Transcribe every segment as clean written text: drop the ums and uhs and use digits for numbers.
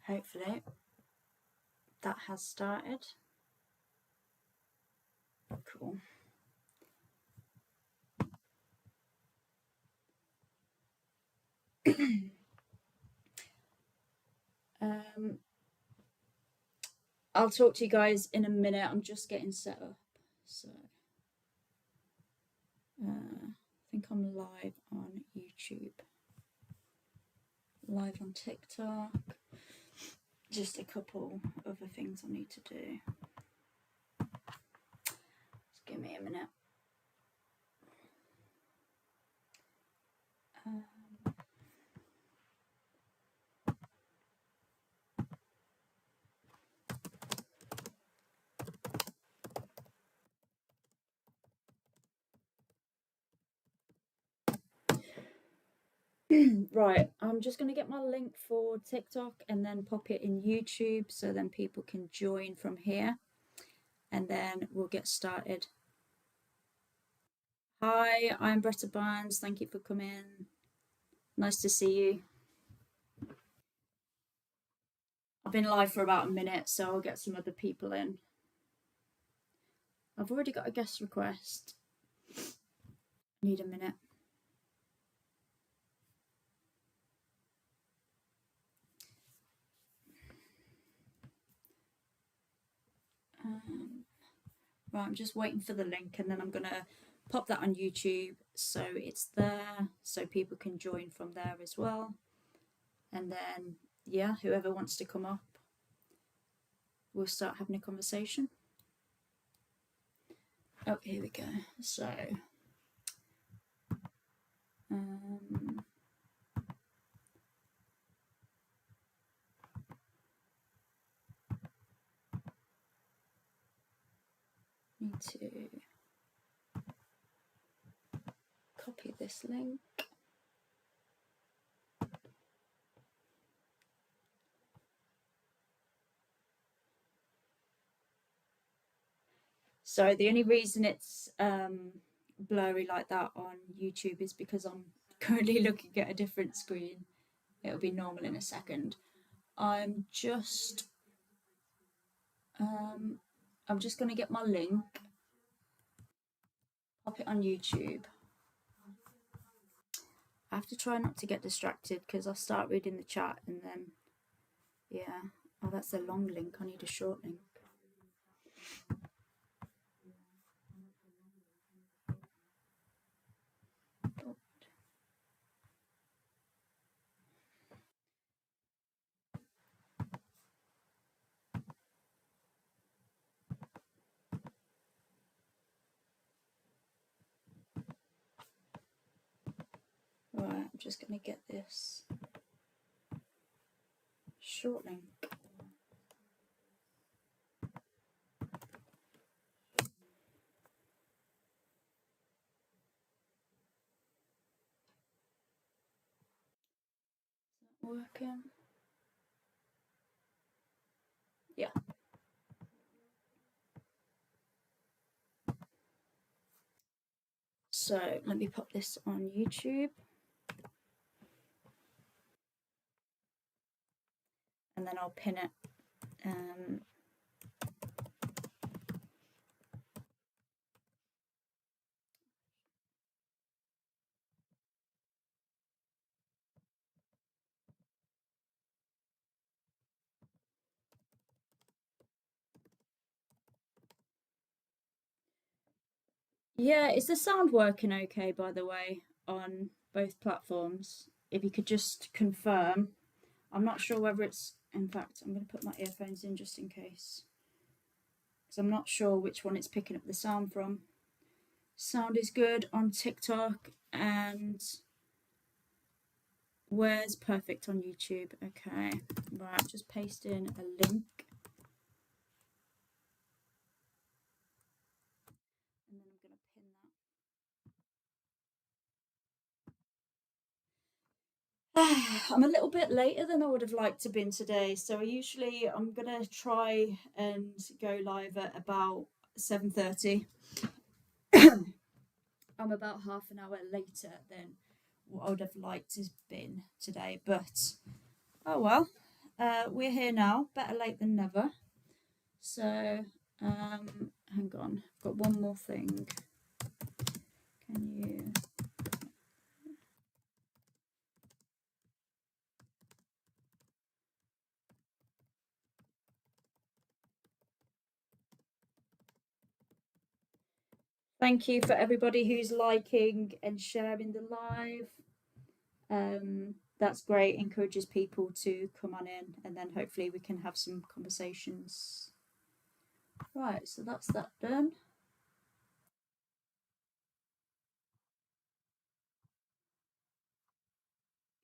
Hopefully that has started. Cool. I'll talk to you guys in a minute. I'm just getting set up. So I think I'm live on YouTube, live on TikTok. Just a couple other things I need to do. Just give me a minute. Right, I'm just going to get my link for TikTok and then pop it in YouTube so then people can join from here, and then we'll get started. Hi, I'm Bretta Barnes. Thank you for coming. Nice to see you. I've been live for about a minute, so I'll get some other people in. I've already got a guest request. Need a minute. Right, I'm just waiting for the link, and then I'm going to pop that on YouTube so it's there, so people can join from there as well. And then, yeah, whoever wants to come up, we'll start having a conversation. Oh, here we go. So, need to copy this link. So the only reason it's blurry like that on YouTube is because I'm currently looking at a different screen. It'll be normal in a second. I'm just going to get my link, pop it on YouTube. I have to try not to get distracted because I'll start reading the chat and then, yeah. Oh, that's a long link. I need a short link. Right, I'm just going to get this short link. Is that working? Yeah. So let me pop this on YouTube. And then I'll pin it. Yeah, is the sound working okay, by the way, on both platforms? If you could just confirm. I'm not sure whether it's, in fact, I'm going to put my earphones in just in case, because I'm not sure which one it's picking up the sound from. Sound is good on TikTok, and where's perfect on YouTube? Okay, right, just paste in a link. And then I'm going to pin that. I'm a little bit later than I would have liked to been today, so I'm gonna try and go live at about 7:30. I'm about half an hour later than what I would have liked to have been today, but oh well. we're here now. Better late than never. So, hang on. I've got one more thing. Can you? Thank you for everybody who's liking and sharing the live. That's great. Encourages people to come on in, and then hopefully we can have some conversations. Right, so that's that done.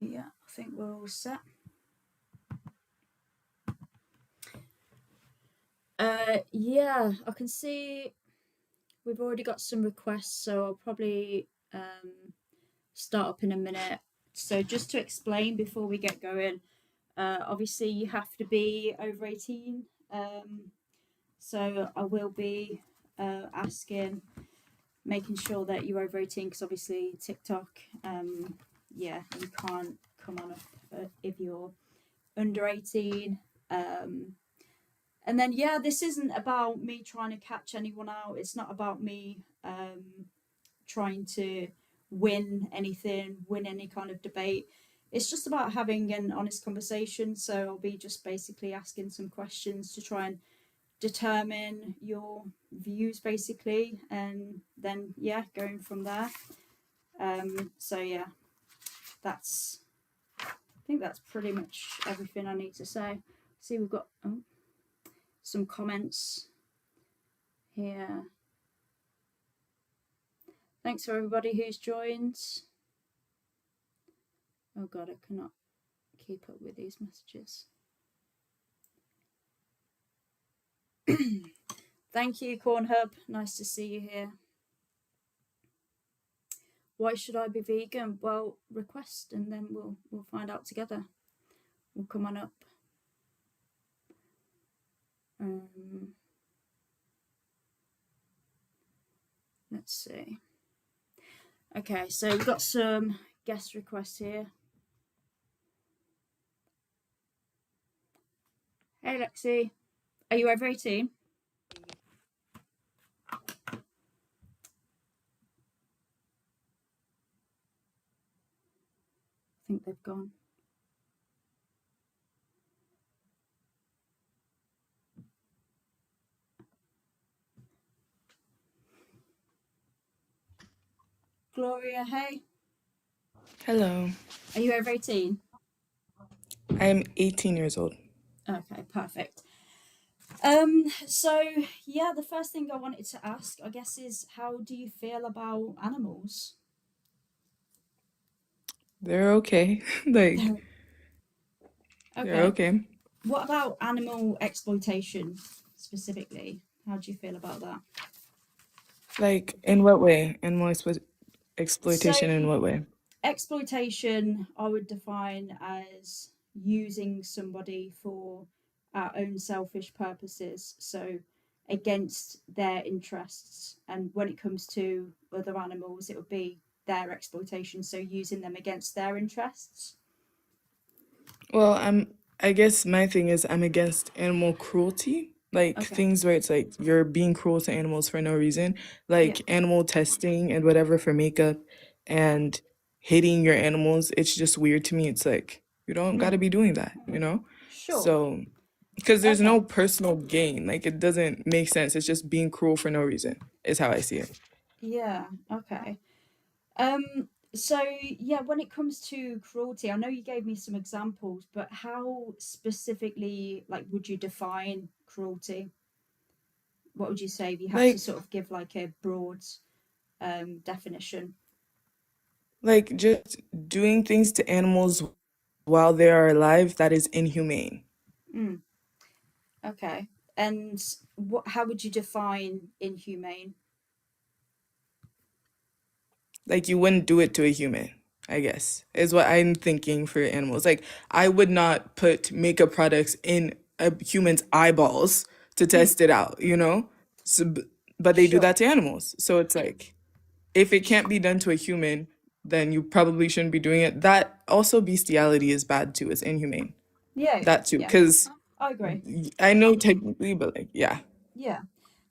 Yeah, I think we're all set. Yeah, I can see we've already got some requests, so I'll probably start up in a minute. So just to explain before we get going, obviously you have to be over 18. So I will be asking, making sure that you're over 18, because obviously TikTok, yeah, you can't come on if you're under 18. And then, yeah, this isn't about me trying to catch anyone out. It's not about me trying to win anything, win any kind of debate. It's just about having an honest conversation. So I'll be just basically asking some questions to try and determine your views, basically, and then, yeah, going from there. So, yeah, that's, I think that's pretty much everything I need to say. See, we've got some comments here. Thanks for everybody who's joined. Oh god, I cannot keep up with these messages. Thank you, Cornhub. Nice to see you here. Why should I be vegan? Well, request and then we'll find out together. We'll come on up. Let's see. Okay, so we've got some guest requests here. Hey, Lexi. Are you over 18? I think they've gone. Gloria, hey. Hello. Are you over 18? I am 18 years old. Okay, perfect. So yeah, the first thing I wanted to ask, I guess, is how do you feel about animals? They're okay. Like, they're Okay. okay. What about animal exploitation specifically? How do you feel about that? Like, in what way? Animal So, exploitation in what way? exploitation, I would define as using somebody for our own selfish purposes. So, against their interests. And when it comes to other animals, it would be their exploitation. So, using them against their interests. Well, I guess my thing is I'm against animal cruelty. Like Okay. things where it's like you're being cruel to animals for no reason. Yeah. Like animal testing and whatever for makeup and hating your animals. It's just weird to me. It's like you don't got to Mm, be doing that, you know? sure. So, because there's Okay. no personal gain. Like it doesn't make sense. It's just being cruel for no reason, is how I see it. Yeah. Okay. So yeah, when it comes to cruelty, I know you gave me some examples, but how specifically, like, would you define cruelty? What would you say if you had to Like, sort of give like a broad definition? like just doing things to animals while they are alive that is inhumane. Mm, okay. And what? How would you define inhumane? Like you wouldn't do it to a human, I guess, is what I'm thinking for animals. Like I would not put makeup products in a human's eyeballs to Mm, test it out, you know? So, but they do sure. that to animals. So it's like if it Sh- can't be done to a human, then you probably shouldn't be doing it. That also bestiality is bad too. It's inhumane. Yeah, that too, yeah, because I agree. I know technically, but like, yeah. Yeah.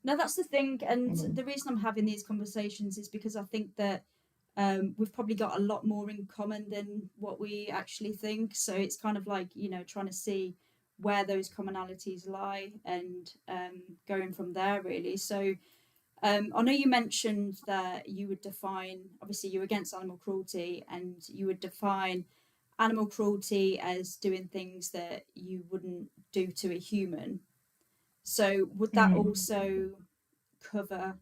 No, that's the thing. And Mhm. the reason I'm having these conversations is because I think that we've probably got a lot more in common than what we actually think. So it's kind of like, trying to see where those commonalities lie and going from there, really. So I know you mentioned that you would define, obviously, you're against animal cruelty, and you would define animal cruelty as doing things that you wouldn't do to a human. So would that Mhm. also cover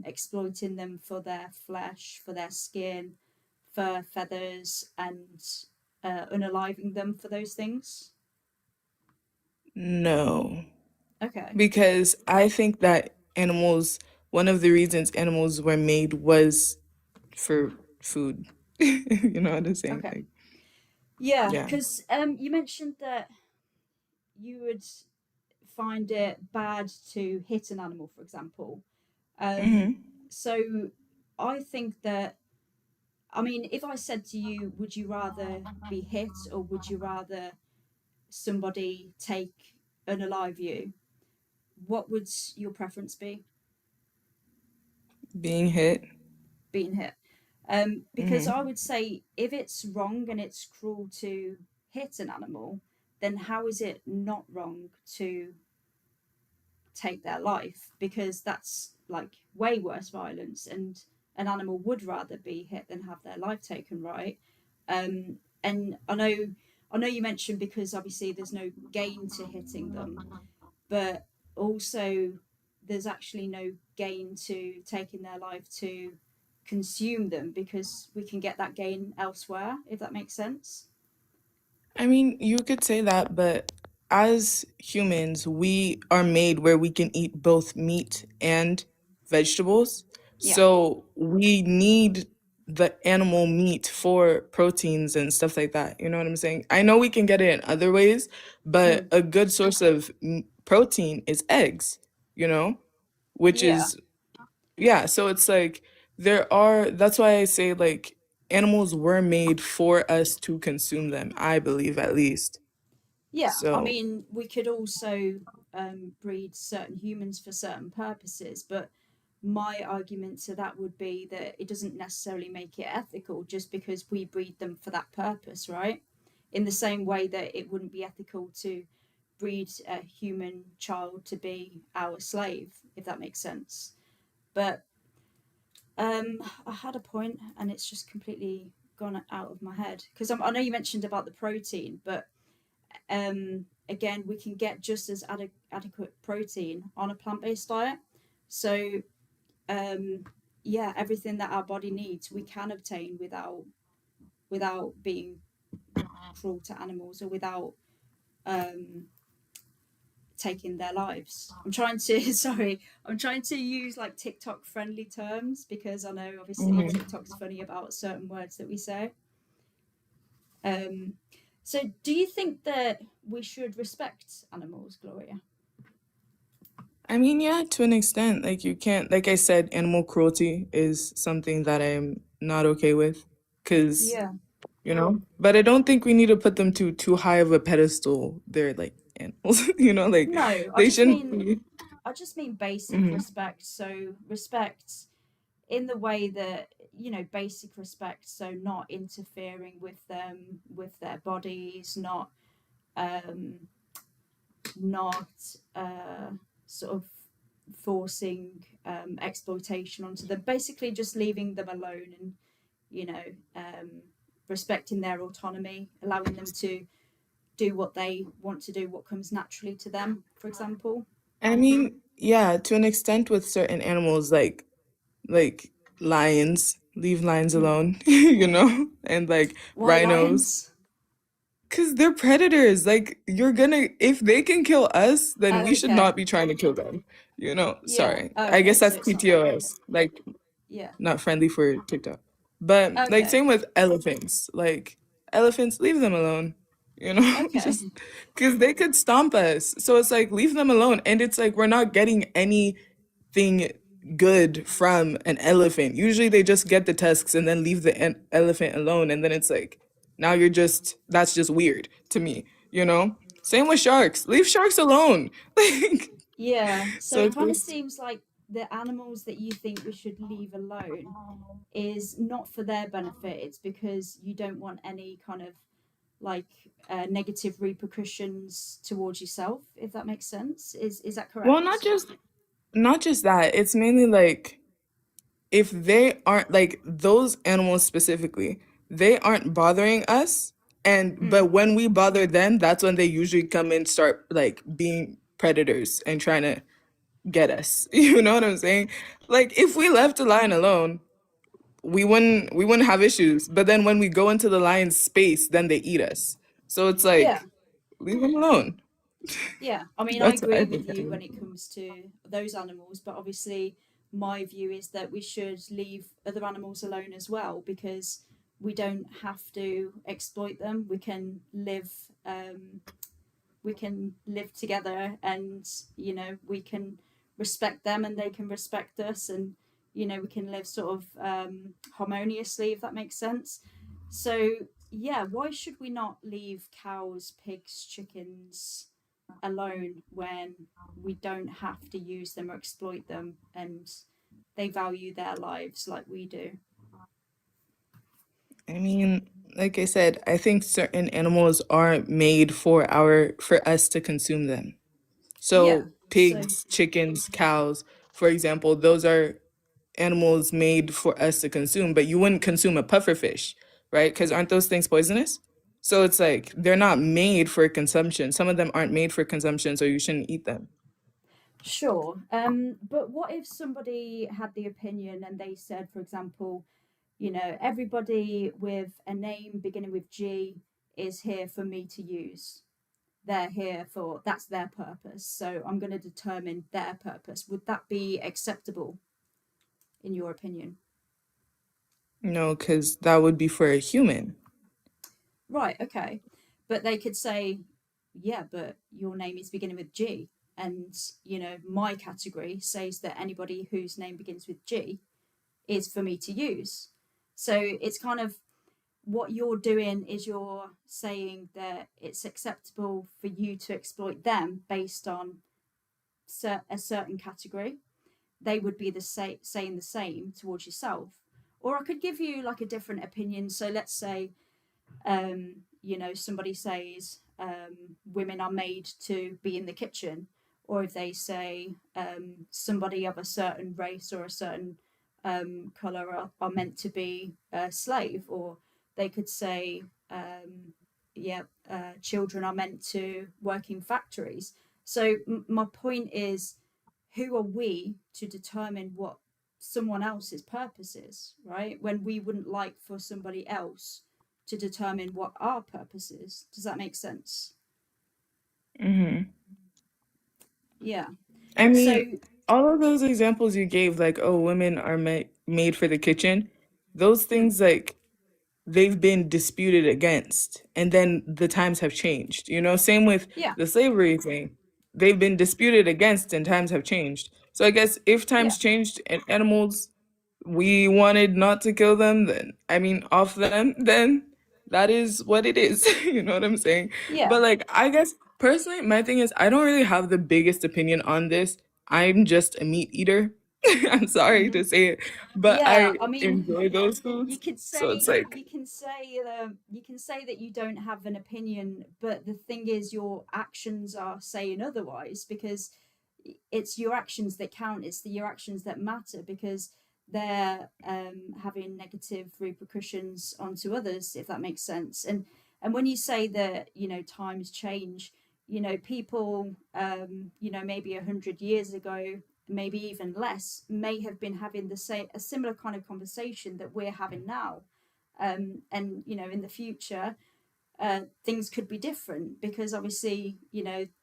exploiting them for their flesh, for their skin, for feathers, and unaliving them for those things? No, Okay. because I think that animals, one of the reasons animals were made was for food. You know what I'm saying? Okay. Like, Yeah, yeah. because you mentioned that you would find it bad to hit an animal, for example. Um, Hmm. so I think that, I mean, if I said to you, would you rather be hit or would you rather somebody take unalive you? What would your preference be? Being hit. Being hit? Because I Hmm. would say if it's wrong and it's cruel to hit an animal, then how is it not wrong to take their life? Because that's like way worse violence, and an animal would rather be hit than have their life taken, right? And I know you mentioned because obviously there's no gain to hitting them, but also there's actually no gain to taking their life to consume them because we can get that gain elsewhere, if that makes sense. I mean, you could say that, but as humans, we are made where we can eat both meat and vegetables. Yeah. So we need the animal meat for proteins and stuff like that. You know what I'm saying? I know we can get it in other ways, but Mm. a good source of protein is eggs, you know, which Yeah. is, yeah. So it's like that's why I say like animals were made for us to consume them, I believe at least. Yeah, I So, mean, we could also breed certain humans for certain purposes, but my argument to that would be that it doesn't necessarily make it ethical just because we breed them for that purpose, right? In the same way that it wouldn't be ethical to breed a human child to be our slave, if that makes sense. But I had a point and it's just completely gone out of my head because I know you mentioned about the protein, but again, we can get just as adequate protein on a plant based diet. So, um, yeah, everything that our body needs, we can obtain without being cruel to animals or without um, taking their lives. I'm trying to sorry, I'm trying to use like TikTok friendly terms because I know obviously mhm. TikTok's funny about certain words that we say. Um, so, do you think that we should respect animals, Gloria? I mean, yeah, to an extent, like you can't, like I said, animal cruelty is something that I'm not okay with, because, Yeah. but I don't think we need to put them to too high of a pedestal. They're like animals, like No, they shouldn't be. I just mean basic Hmm. respect. So respect in the way that basic respect. So not interfering with them, with their bodies, um, not sort of forcing exploitation onto them. Basically, just leaving them alone and you know um, respecting their autonomy, allowing them to do what they want to do, what comes naturally to them. For example. I mean, yeah, to an extent with certain animals, like lions, leave lions Mm. alone, and like Why rhinos. lions? Because they're predators. Like, if they can kill us, then Oh, we should okay. not be trying to kill them. Yeah. Sorry. I Okay. guess So that's it's not friendly. PTOS. Like, Yeah. not friendly for TikTok. But, like, Okay. same with elephants. Like, elephants, leave them alone. Okay. Just because they could stomp us. So it's like, leave them alone. And it's like, we're not getting anything good from an elephant. Usually they just get the tusks and then leave the elephant alone. And then it's like, now that's just weird to me. you know? Same with sharks. Leave sharks alone. Like, Yeah, so so it it's kind of just, seems like the animals that you think we should leave alone is not for their benefit. It's because you don't want any kind of like negative repercussions towards yourself, if that makes sense. Is that well, correct? not just that. It's mainly like if they aren't like those animals specifically, they aren't bothering us. And Mm. but when we bother them, that's when they usually come and start like being predators and trying to get us. You know what I'm saying? Like if we left a lion alone, we wouldn't have issues. But then when we go into the lion's space, then they eat us. So it's Yeah, like leave them alone. yeah. I mean, I That's what I agree with think. you when it comes to those animals, but obviously, my view is that we should leave other animals alone as well because we don't have to exploit them. We can live together, and we can respect them and they can respect us, and we can live sort of harmoniously, if that makes sense. So yeah, why should we not leave cows, pigs, chickens alone when we don't have to use them or exploit them, and they value their lives like we do? I mean, like I said, I think certain animals are made for us to consume them. Yeah, So so pigs, chickens, cows, for example, those are animals made for us to consume, but you wouldn't consume a puffer fish, right? Because aren't those things poisonous? So it's like they're not made for consumption. Some of them aren't made for consumption, so you shouldn't eat them. sure, but what if somebody had the opinion and they said, for example, everybody with a name beginning with G is here for me to use. They're here for That's their purpose. So I'm going to determine their purpose. Would that be acceptable in your opinion? No, because that would be for a human. Right, okay. But they could say, yeah, but your name is beginning with G. And, my category says that anybody whose name begins with G is for me to use. So it's kind of what you're doing is you're saying that it's acceptable for you to exploit them based on a certain category. They would be saying the same towards yourself. Or I could give you like a different opinion. So let's say somebody says women are made to be in the kitchen, or if they say somebody of a certain race or a certain color are meant to be a slave, or they could say, yeah, children are meant to work in factories. So my point is, who are we to determine what someone else's purpose is, right? When we wouldn't like for somebody else to determine what our purpose is. Does that make sense? Hmm. Yeah. I So, mean, all of those examples you gave, like, oh, women are made for the kitchen, those mm, things, like, they've been disputed against, and then the times have changed. Same with yeah, the slavery thing. They've been disputed against, and times have changed. So I guess if yeah, times changed and animals we wanted not to kill them, then I mean off them, then that is what it is. You know what I'm saying? yeah. But like I guess personally my thing is I don't really have the biggest opinion on this. I'm just a meat eater. I'm sorry Hmm. to say it, but Yeah, I I mean, enjoy those you foods. could So say it's like, you can say that you don't have an opinion, but the thing is, your actions are saying otherwise, because it's your actions that count. It's your actions that matter, because they're having negative repercussions onto others, if that makes sense. And when you say that times change, people maybe 100 years ago, maybe even less, may have been having a similar kind of conversation that we're having now. And in the future, things could be different, because obviously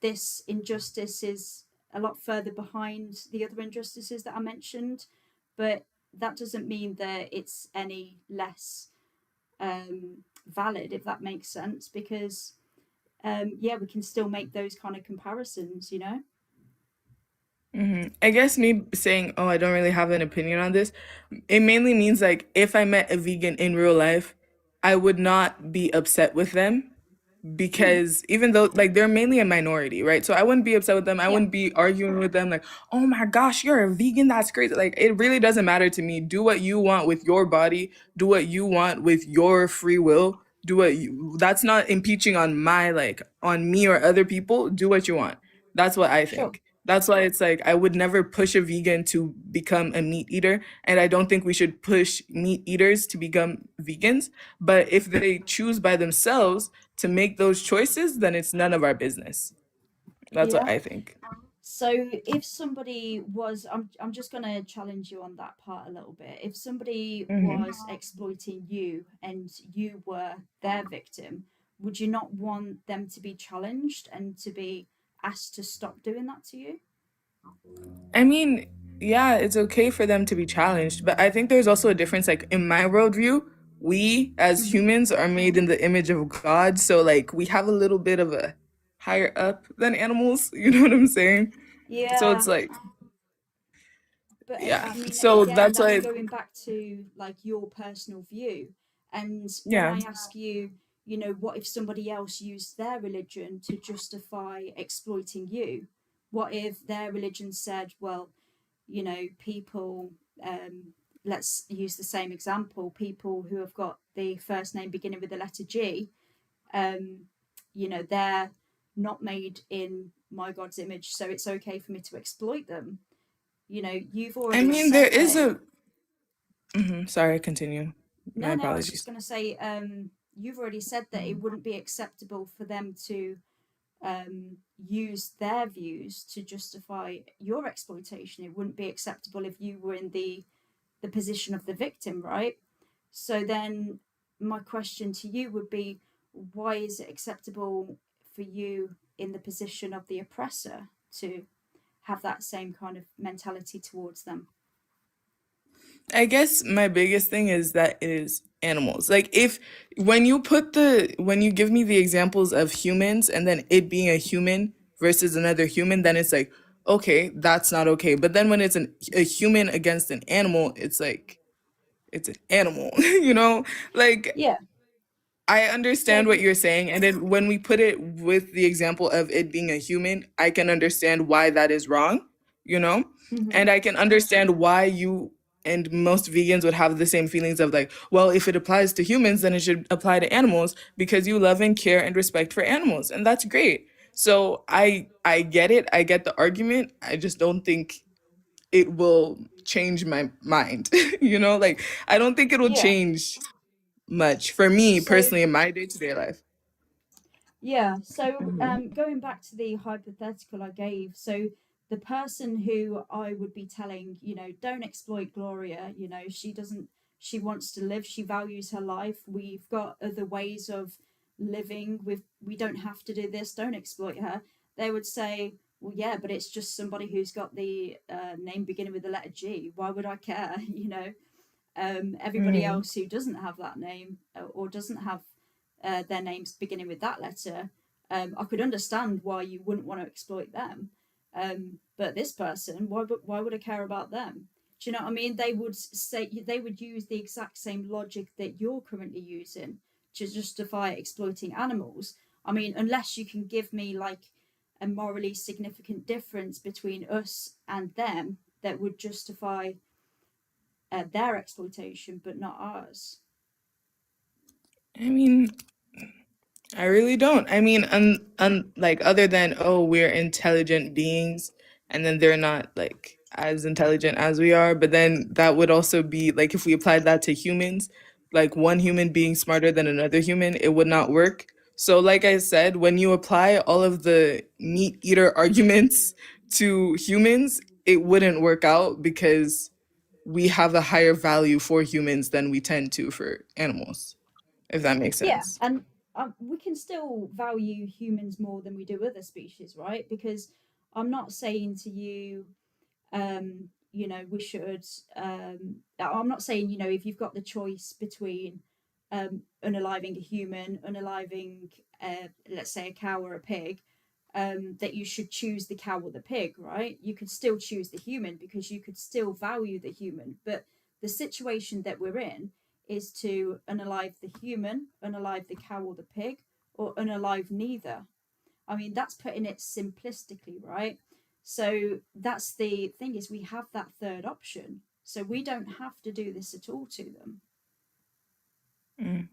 this injustice is a lot further behind the other injustices that I mentioned, but that doesn't mean that it's any less valid, if that makes sense, because yeah, we can still make those kind of comparisons. I guess me saying, oh, I don't really have an opinion on this, it mainly means like if I met a vegan in real life, I would not be upset with them Mm. because even though like they're mainly a minority, right? So I wouldn't be upset with them. I Yeah, wouldn't be arguing with them like, "Oh my gosh, you're a vegan. That's crazy." Like it really doesn't matter to me. Do what you want with your body. Do what you want with your free will. Do what you That's not impeaching on my like on me or other people. Do what you want. That's what I sure. think. That's why it's like I would never push a vegan to become a meat eater, and I don't think we should push meat eaters to become vegans. But if they choose by themselves to make those choices, then it's none of our business. That's what Yeah. I think. So if somebody was, I'm just going to challenge you on that part a little bit. If somebody Hmm. was exploiting you and you were their victim, would you not want them to be challenged and to be asked to stop doing that to you? I mean, yeah, it's okay for them to be challenged, but I think there's also a difference. Like in my worldview, we as Hmm. humans are made in the image of God, so like we have a little bit of a higher up than animals. You know what I'm saying? So Yeah, it's like, but yeah. I mean, So again, that's that's why, going back to like your personal view. And when yeah. I ask you, you know, what if somebody else used their religion to justify exploiting you? What if their religion said, well, you know, people, um, let's use the same example, people who have got the first name beginning with the letter G, um, you know, they're not made in my God's image, so it's okay for me to exploit them. You know, you've I already mean, there said is that. a. Mhm, sorry, continue. My No, I was just apologies. going to say, you've already said that it wouldn't be acceptable for them to use their views to justify your exploitation. It wouldn't be acceptable if you were in the position of the victim, right? So then my question to you would be, why is it acceptable for you in the position of the oppressor to have that same kind of mentality towards them? I guess my biggest thing is that it is animals. Like if when you give me the examples of humans and then it being a human versus another human, then it's like, okay, that's not okay. But then when it's a human against an animal, it's like it's an animal, you know? Like Yeah. I So, understand what you're saying, and then when we put it with the example of it being a human, I can understand why that is wrong, you know? mhm. And I can understand why you and most vegans would have the same feelings of like, well, if it applies to humans, then it should apply to animals because you love and care and respect for animals, and that's great. So I get it. I get the argument. I just don't think it will change my mind. You know, like I don't think it will Yeah. change much for me So personally in my day-to-day life. yeah, so Mhm. going back to the hypothetical I gave, so the person who I would be telling, you know, don't exploit Gloria, you know, she wants to live, she values her life. We've got other ways of living. We don't have to do this, don't exploit her. They would say, well, yeah, but it's just somebody who's got the name beginning with the letter G. Why would I care? You know, everybody Mhm. else who doesn't have that name or doesn't have their names beginning with that letter, I could understand why you wouldn't want to exploit them. But this person, why would I care about them? Do you know what I mean? They would use the exact same logic that you're currently using to justify exploiting animals. I mean, unless you can give me like a morally significant difference between us and them that would justify their exploitation, but not ours. I mean, I really don't. I mean, like other than oh, we're intelligent beings, and then they're not like as intelligent as we are. But then that would also be like if we applied that to humans, like one human being smarter than another human, it would not work. So, like I said, when you apply all of the meat eater arguments to humans, it wouldn't work out because we have a higher value for humans than we tend to for animals, if that makes Yeah, sense. and we can still value humans more than we do other species, right? Because I'm not saying to you, you know, we should. I'm not saying, you know, if you've got the choice between unaliving a human, unaliving, let's say, a cow or a pig, that you should choose the cow or the pig, right? You could still choose the human because you could still value the human. But the situation that we're in is to unalive the human, unalive the cow or the pig, or unalive neither. I mean, that's putting it simplistically, right? So that's the thing, is we have that third option. So we don't have to do this at all to them, Mm.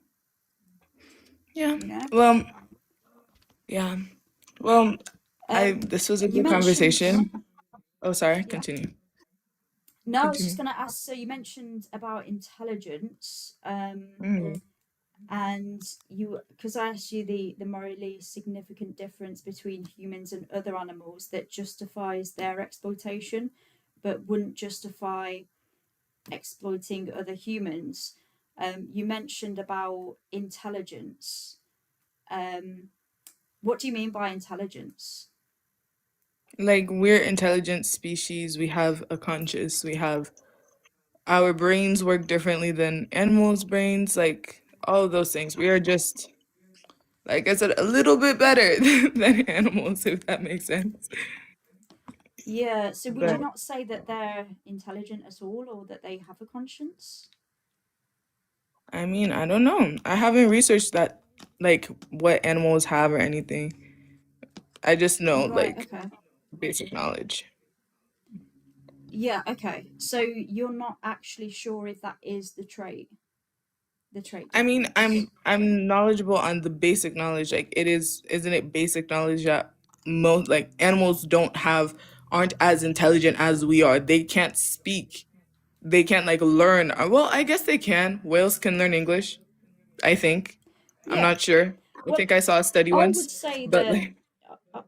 Yeah. you know? Well, yeah. Well, I Um, this was a you good mentioned, conversation. Oh, sorry. yeah. Continue. No, I was just Continue. going to ask. So you mentioned about intelligence, Mm. and you, because I asked you the morally significant difference between humans and other animals that justifies their exploitation, but wouldn't justify exploiting other humans. You mentioned about intelligence. Um, what do you mean by intelligence? Like we're intelligent species. We have a conscious. We have our brains work differently than animals' brains. Like all of those things. We are just, like I said, a little bit better than animals, if that makes sense. Yeah, so would you But not say that they're intelligent at all, or that they have a conscience? I mean, I don't know. I haven't researched that, like what animals have or anything. I just know Right, like okay. basic knowledge. Yeah, okay. So you're not actually sure if that is the trait I mean, difference. I'm knowledgeable on the basic knowledge. Like it is, isn't it basic knowledge that most like animals don't have, aren't as intelligent as we are. They can't speak. They can't like learn. Well, I guess they can. Whales can learn English, I think. I'm Yeah. not sure. I Well, think I saw a study I once, would say but that like I,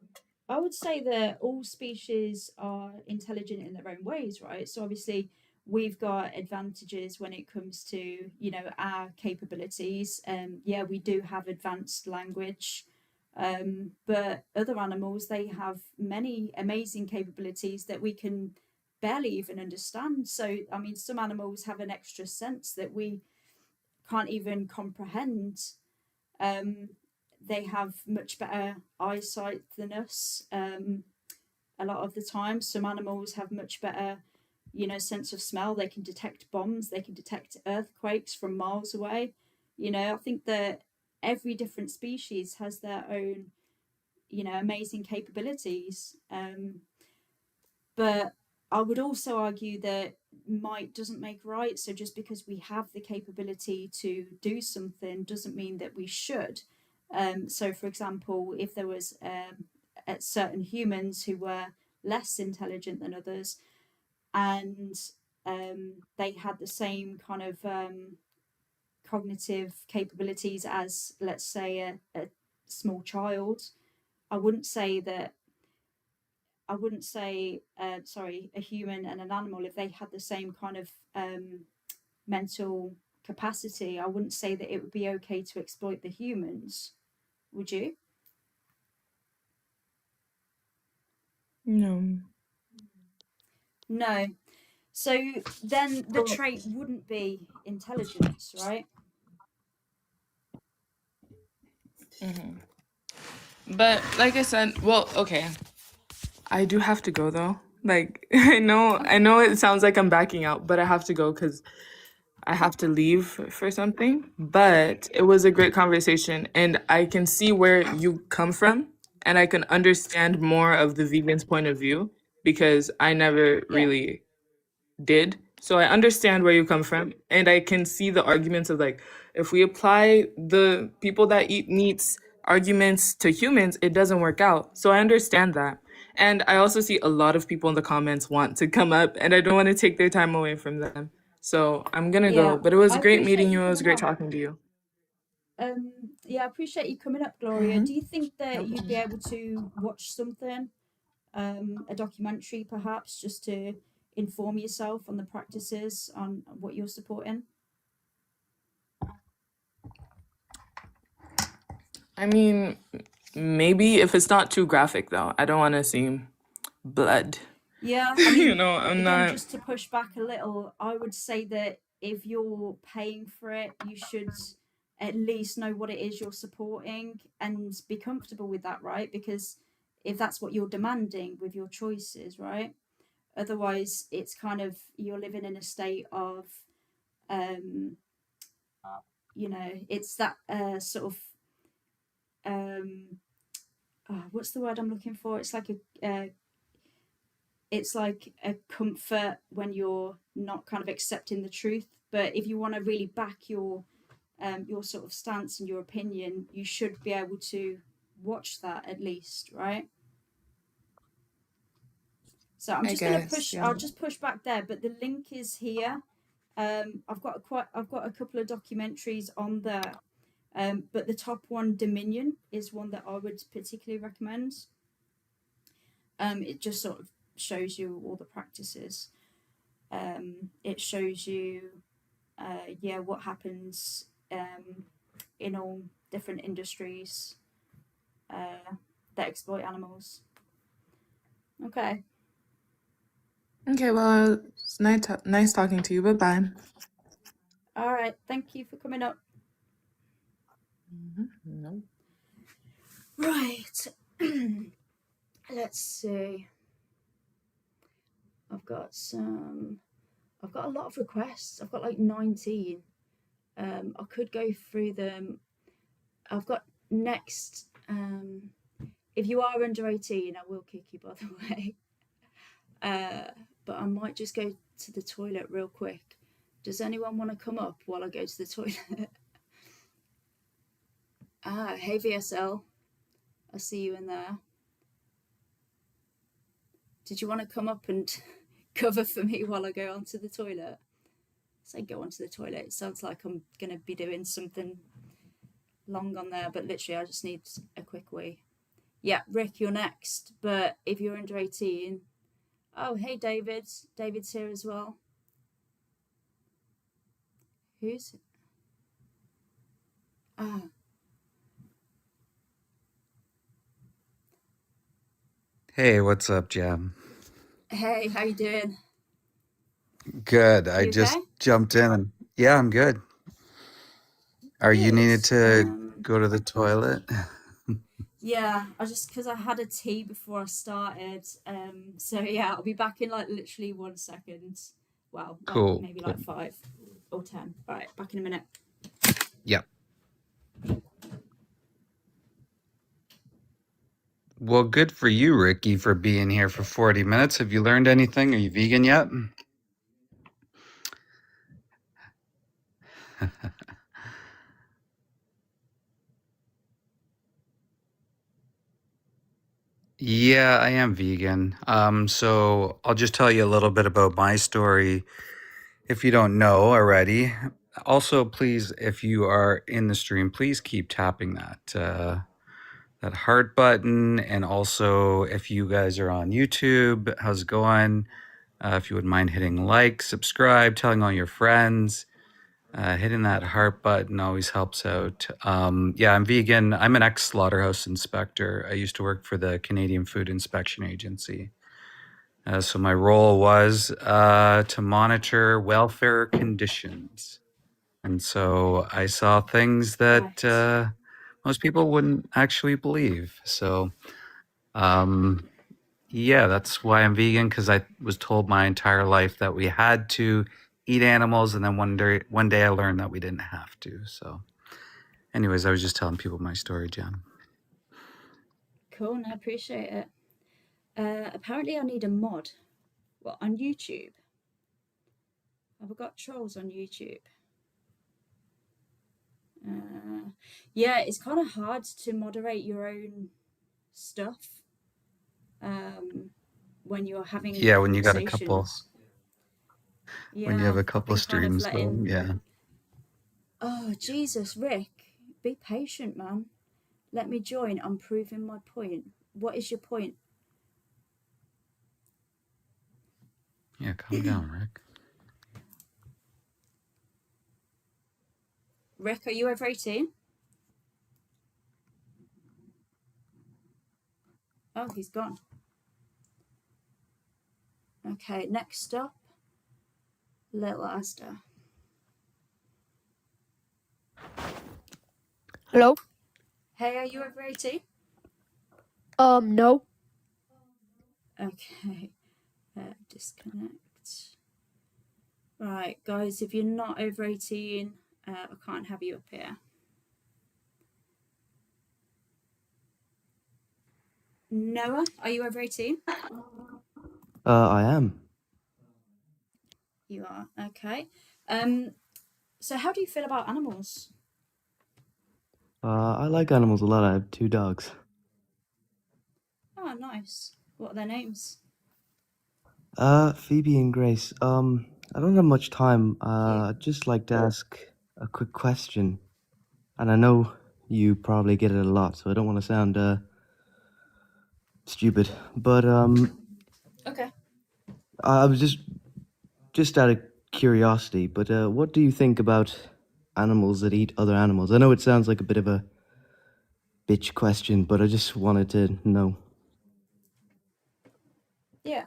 I would say that all species are intelligent in their own ways, right? So obviously we've got advantages when it comes to, our capabilities. Yeah, we do have advanced language. But other animals, they have many amazing capabilities that we can barely even understand. So I mean, some animals have an extra sense that we can't even comprehend. um, they have much better eyesight than us. A lot of the time, some animals have much better, sense of smell. They can detect bombs. They can detect earthquakes from miles away. I think that every different species has their own, amazing capabilities. But I would also argue that might doesn't make right. So just because we have the capability to do something doesn't mean that we should. So, for example, if there was certain humans who were less intelligent than others, and they had the same kind of cognitive capabilities as, let's say, a small child, I wouldn't say that I wouldn't say, sorry, a human and an animal, if they had the same kind of mental capacity, I wouldn't say that it would be okay to exploit the humans. Would you? no. No. So then the trait wouldn't be intelligence, right? But like I said, well, okay. I do have to go though. Like I Okay. know it sounds like I'm backing out, but I have to go because I have to leave for something. But it was a great conversation, and I can see where you come from, and I can understand more of the vegan's point of view because I never Yeah. really did. So I understand where you come from, and I can see the arguments of like, if we apply the people that eat meats arguments to humans, it doesn't work out. So I understand that. And I also see a lot of people in the comments want to come up, and I don't want to take their time away from them. So I'm gonna go. Yeah. But it was I great appreciate meeting you you. It was coming great on. talking to you. Yeah, I appreciate you coming up, Gloria. Hmm. Do you think that No you'd be problem. able to watch something, a documentary perhaps, just to inform yourself on the practices on what you're supporting? I mean, maybe if it's not too graphic though. I don't want to seem blood. Yeah, I You mean, know, I'm again, not. just to push back a little, I would say that if you're paying for it, you should at least know what it is you're supporting and be comfortable with that, right? Because if that's what you're demanding with your choices, right? Otherwise, it's kind of, you're living in a state of, um, it's that sort of what's the word I'm looking for? It's like a comfort when you're not kind of accepting the truth. But if you want to really back your sort of stance and your opinion, you should be able to watch that at least, right? So I'm I just gonna guess, push. yeah. I'll just push back there, but the link is here. I've got a couple of documentaries on there, but the top one, Dominion, is one that I would particularly recommend. It just sort of shows you all the practices. It shows you, what happens in all different industries that exploit animals. Okay. Okay, well, it's nice talking to you. Bye bye. All right. Thank you for coming up. No. Right. Let's see. I've got a lot of requests. I've got like 19. I could go through them. I've got next. If you are under 18, I will kick you, by the way. But I might just go to the toilet real quick. Does anyone want to come up while I go to the toilet? Hey VSL. I see you in there. Did you want to come up and cover for me while I go onto the toilet? Say go onto the toilet. It sounds like I'm going to be doing something long on there, but literally I just need a quick wee. Yeah, Rick, you're next. But if you're under 18, oh, hey, David. David's here as well. Who's? Ah, Hey, what's up, Jam? hey, how you doing? Good. I You okay? just jumped in and yeah, I'm good. Are you Good. needed to go to the toilet? Yeah, because I had a tea before I started. So yeah, I'll be back in like literally 1 second. Well, like Cool, maybe like cool. 5 or 10. All right, back in a minute. Yeah. Well, good for you, Ricky, for being here for 40 minutes. Have you learned anything? Are you vegan yet? Yeah, I am vegan. So I'll just tell you a little bit about my story if you don't know already. Also, please, if you are in the stream, please keep tapping that heart button. And also, if you guys are on YouTube, how's it going? If you wouldn't mind hitting like, subscribe, telling all your friends, hitting that heart button always helps out. Yeah, I'm vegan. I'm an ex slaughterhouse inspector. I used to work for the Canadian Food Inspection Agency. So my role was to monitor welfare conditions. And so I saw things that Right. most people wouldn't actually believe. So, yeah, that's why I'm vegan, because I was told my entire life that we had to eat animals, and then one day I learned that we didn't have to. So, anyways, I was just telling people my story, Jen. Cool. No, I appreciate it. Apparently, I need a mod. What, on YouTube? Have I got trolls on YouTube? Yeah, it's kind of hard to moderate your own stuff when you're having Yeah, conversations. when you have Yeah, a I've couple been kind of streams going, letting. yeah, Oh, Jesus, Rick, be patient, man. Let me join. I'm proving my point. What is your point? yeah, calm down, Rick. Rick, are you over 18? Oh, he's gone. Okay, next up, Little Asda. Hello? Hey, are you over 18? No. Okay, disconnect. Right, guys, if you're not over 18, I can't have you up here. Noah, are you over 18? I am. You are. Okay. So how do you feel about animals? I like animals a lot. I have two dogs. Oh, nice. What are their names? Phoebe and Grace. I don't have much time. Cute. I'd just like to ask a quick question. And I know you probably get it a lot, so I don't want to sound stupid. But Okay. I was just out of curiosity. But what do you think about animals that eat other animals? I know it sounds like a bit of a bitch question, but I just wanted to know. Yeah.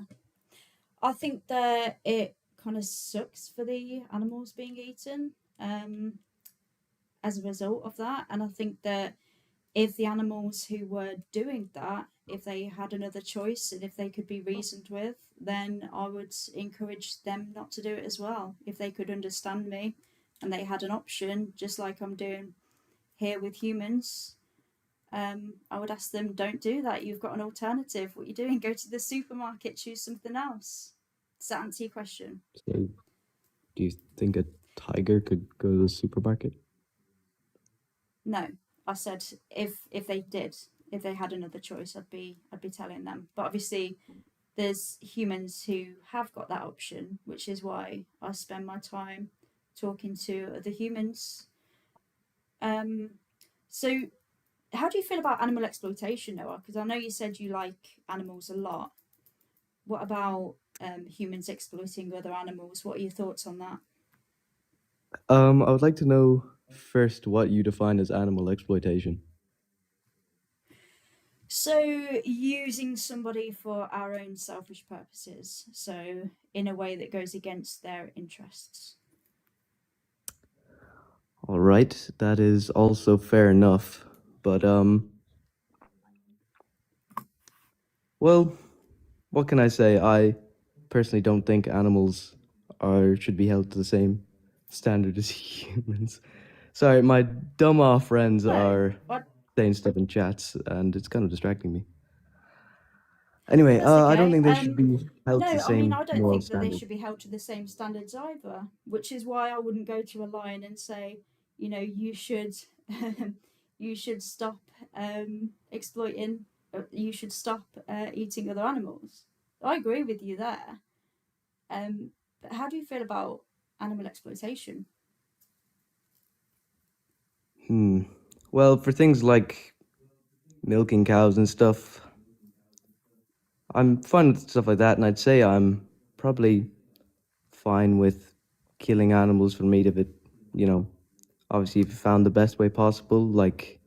I think that it kind of sucks for the animals being eaten as a result of that. And I think that if the animals who were doing that, if they had another choice and if they could be reasoned with, then I would encourage them not to do it as well. If they could understand me and they had an option, just like I'm doing here with humans, I would ask them, don't do that. You've got an alternative. What are you doing? Go to the supermarket, choose something else. Does that answer your question? So, do you think a tiger could go to the supermarket? No, I said if they did, if they had another choice, I'd be telling them. But obviously, there's humans who have got that option, which is why I spend my time talking to other humans. Um, so how do you feel about animal exploitation, Noah? Because I know you said you like animals a lot. What about humans exploiting other animals? What are your thoughts on that? I would like to know first what you define as animal exploitation. So, using somebody for our own selfish purposes, so in a way that goes against their interests. All right, that is also fair enough. But well, what can I say? I personally don't think animals are should be held to the same standard as humans. Sorry, my dumb off friends No, are I, saying stuff in chats, and it's kind of distracting me. Anyway, that's I don't okay. think they should be held to No, the I mean, same I don't moral think that they standard. should be held to the same standards either, which is why I wouldn't go to a lion and say, you know, you should, you should stop exploiting, you should stop eating other animals. I agree with you there. But how do you feel about animal exploitation? Hmm. Well, for things like milking cows and stuff, I'm fine with stuff like that, and I'd say I'm probably fine with killing animals for meat if it, you know, obviously if you found the best way possible. Like,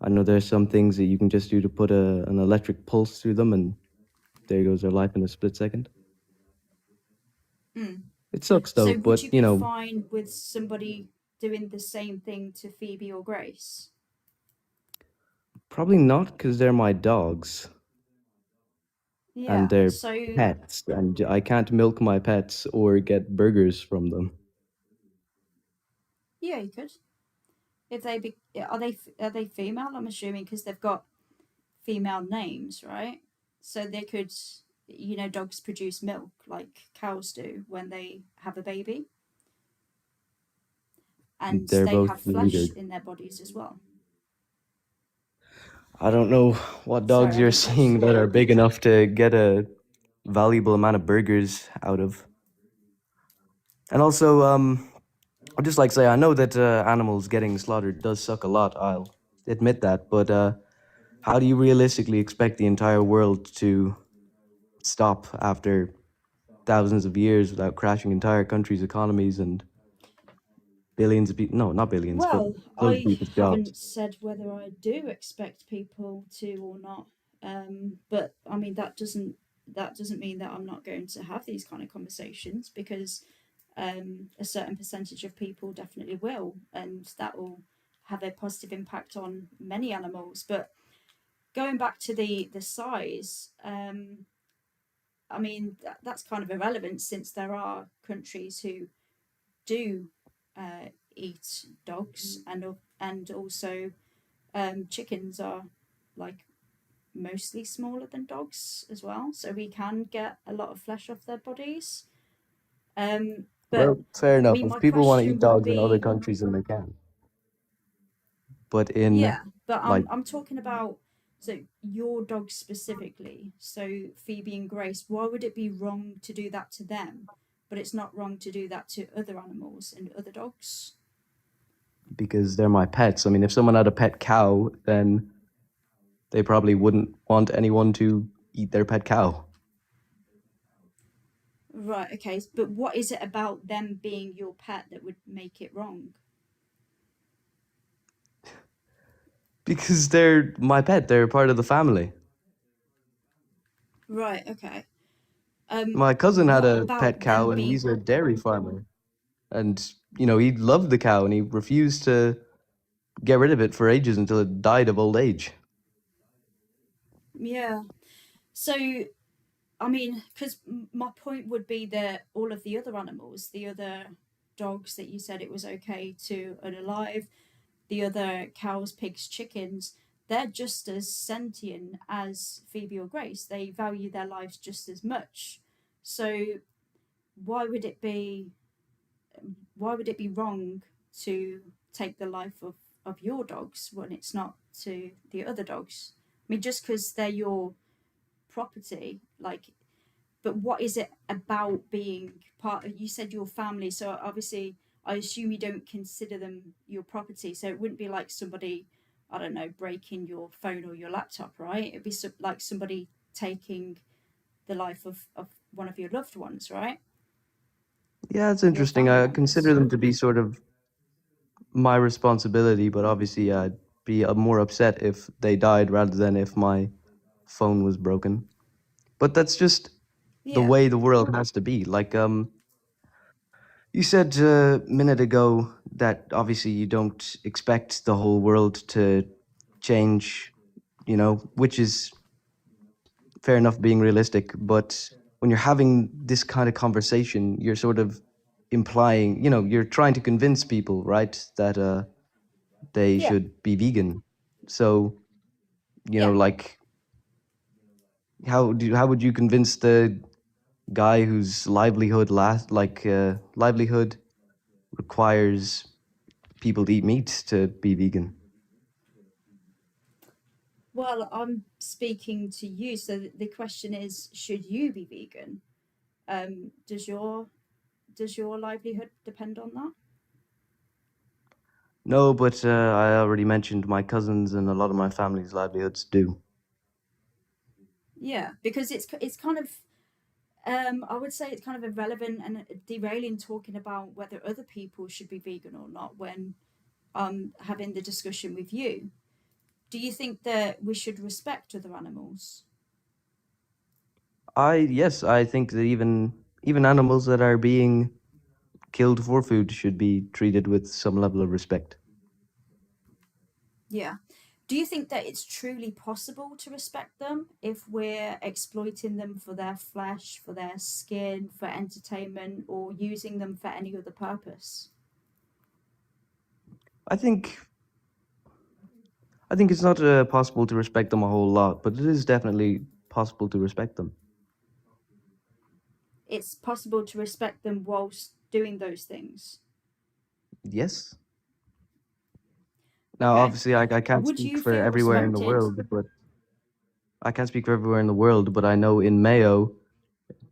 I know there's some things that you can just do to put an electric pulse through them, and there goes their life in a split second. Mm. It sucks though, So would but you be fine with somebody doing the same thing to Phoebe or Grace? probably not because they're my dogs and Yeah. they're So pets, and I can't milk my pets or get burgers from them. yeah, you could. If they be, are they female? I'm assuming because they've got female names, right? So they could, you know, dogs produce milk like cows do when they have a baby, and They're they both have neutered. flesh in their bodies as well. I don't know what Sorry, dogs I you're didn't catch seeing that that. are big enough to get a valuable amount of burgers out of. And also, I'd just like to say, I know that animals getting slaughtered does suck a lot. I'll admit that. But how do you realistically expect the entire world to stop after thousands of years without crashing entire countries' economies and billions of people? No, not billions, but Well, loads of I people's jobs. haven't said whether I do expect people to or not. But I mean that doesn't mean that I'm not going to have these kind of conversations because a certain percentage of people definitely will, and that will have a positive impact on many animals. But going back to the size, I mean that's kind of irrelevant since there are countries who do eat dogs and also chickens are like mostly smaller than dogs as well, so we can get a lot of flesh off their bodies. But Well, fair I enough. mean, If my people want to eat question would dogs in other be, countries, then they can. But in yeah, but like, I'm talking about so your dogs specifically. So Phoebe and Grace, why would it be wrong to do that to them, but it's not wrong to do that to other animals and other dogs? because they're my pets. I mean, if someone had a pet cow, then they probably wouldn't want anyone to eat their pet cow. Right, okay, but what is it about them being your pet that would make it wrong? Because they're my pet. They're part of the family. Right, okay. My cousin had What a pet about cow, them and being, he's a dairy farmer. And, he loved the cow, and he refused to get rid of it for ages until it died of old age. yeah. So, I mean, because my point would be that all of the other animals, the other dogs that you said it was okay to unalive, the other cows, pigs, chickens, they're just as sentient as Phoebe or Grace. They value their lives just as much. So why would it be why would it be wrong to take the life of your dogs when it's not to the other dogs? I mean, just because they're your property, like, but what is it about being part of, you said your family, so obviously I assume you don't consider them your property, so it wouldn't be like somebody, I don't know, breaking your phone or your laptop, right? It'd be like somebody taking the life of one of your loved ones, right? Yeah, it's Your interesting. family I consider members. them to be sort of my responsibility, but obviously I'd be more upset if they died rather than if my phone was broken. But that's just the Yeah, way the world has to be. Like, you said a minute ago that obviously you don't expect the whole world to change, which is fair enough being realistic. But when you're having this kind of conversation, you're sort of implying, you're trying to convince people, right, that they yeah, should be vegan. So, yeah. like, how would you convince the guy whose livelihood requires people to eat meat to be vegan? Well, I'm speaking to you, so the question is, should you be vegan? Does your livelihood depend on that? No, but I already mentioned my cousins and a lot of my family's livelihoods do. Yeah, because it's kind of I would say it's kind of irrelevant and derailing talking about whether other people should be vegan or not when I'm having the discussion with you. Do you think that we should respect other animals? Yes, I think that even animals that are being killed for food should be treated with some level of respect. Yeah. Do you think that it's truly possible to respect them if we're exploiting them for their flesh, for their skin, for entertainment, or using them for any other purpose? I think I think it's not possible to respect them a whole lot, but it is definitely possible to respect them. It's possible to respect them whilst doing those things. Yes. Now, Okay. obviously, I can't Would speak you for feel everywhere in the respected? world, but I can't speak for everywhere in the world. But I know in Mayo,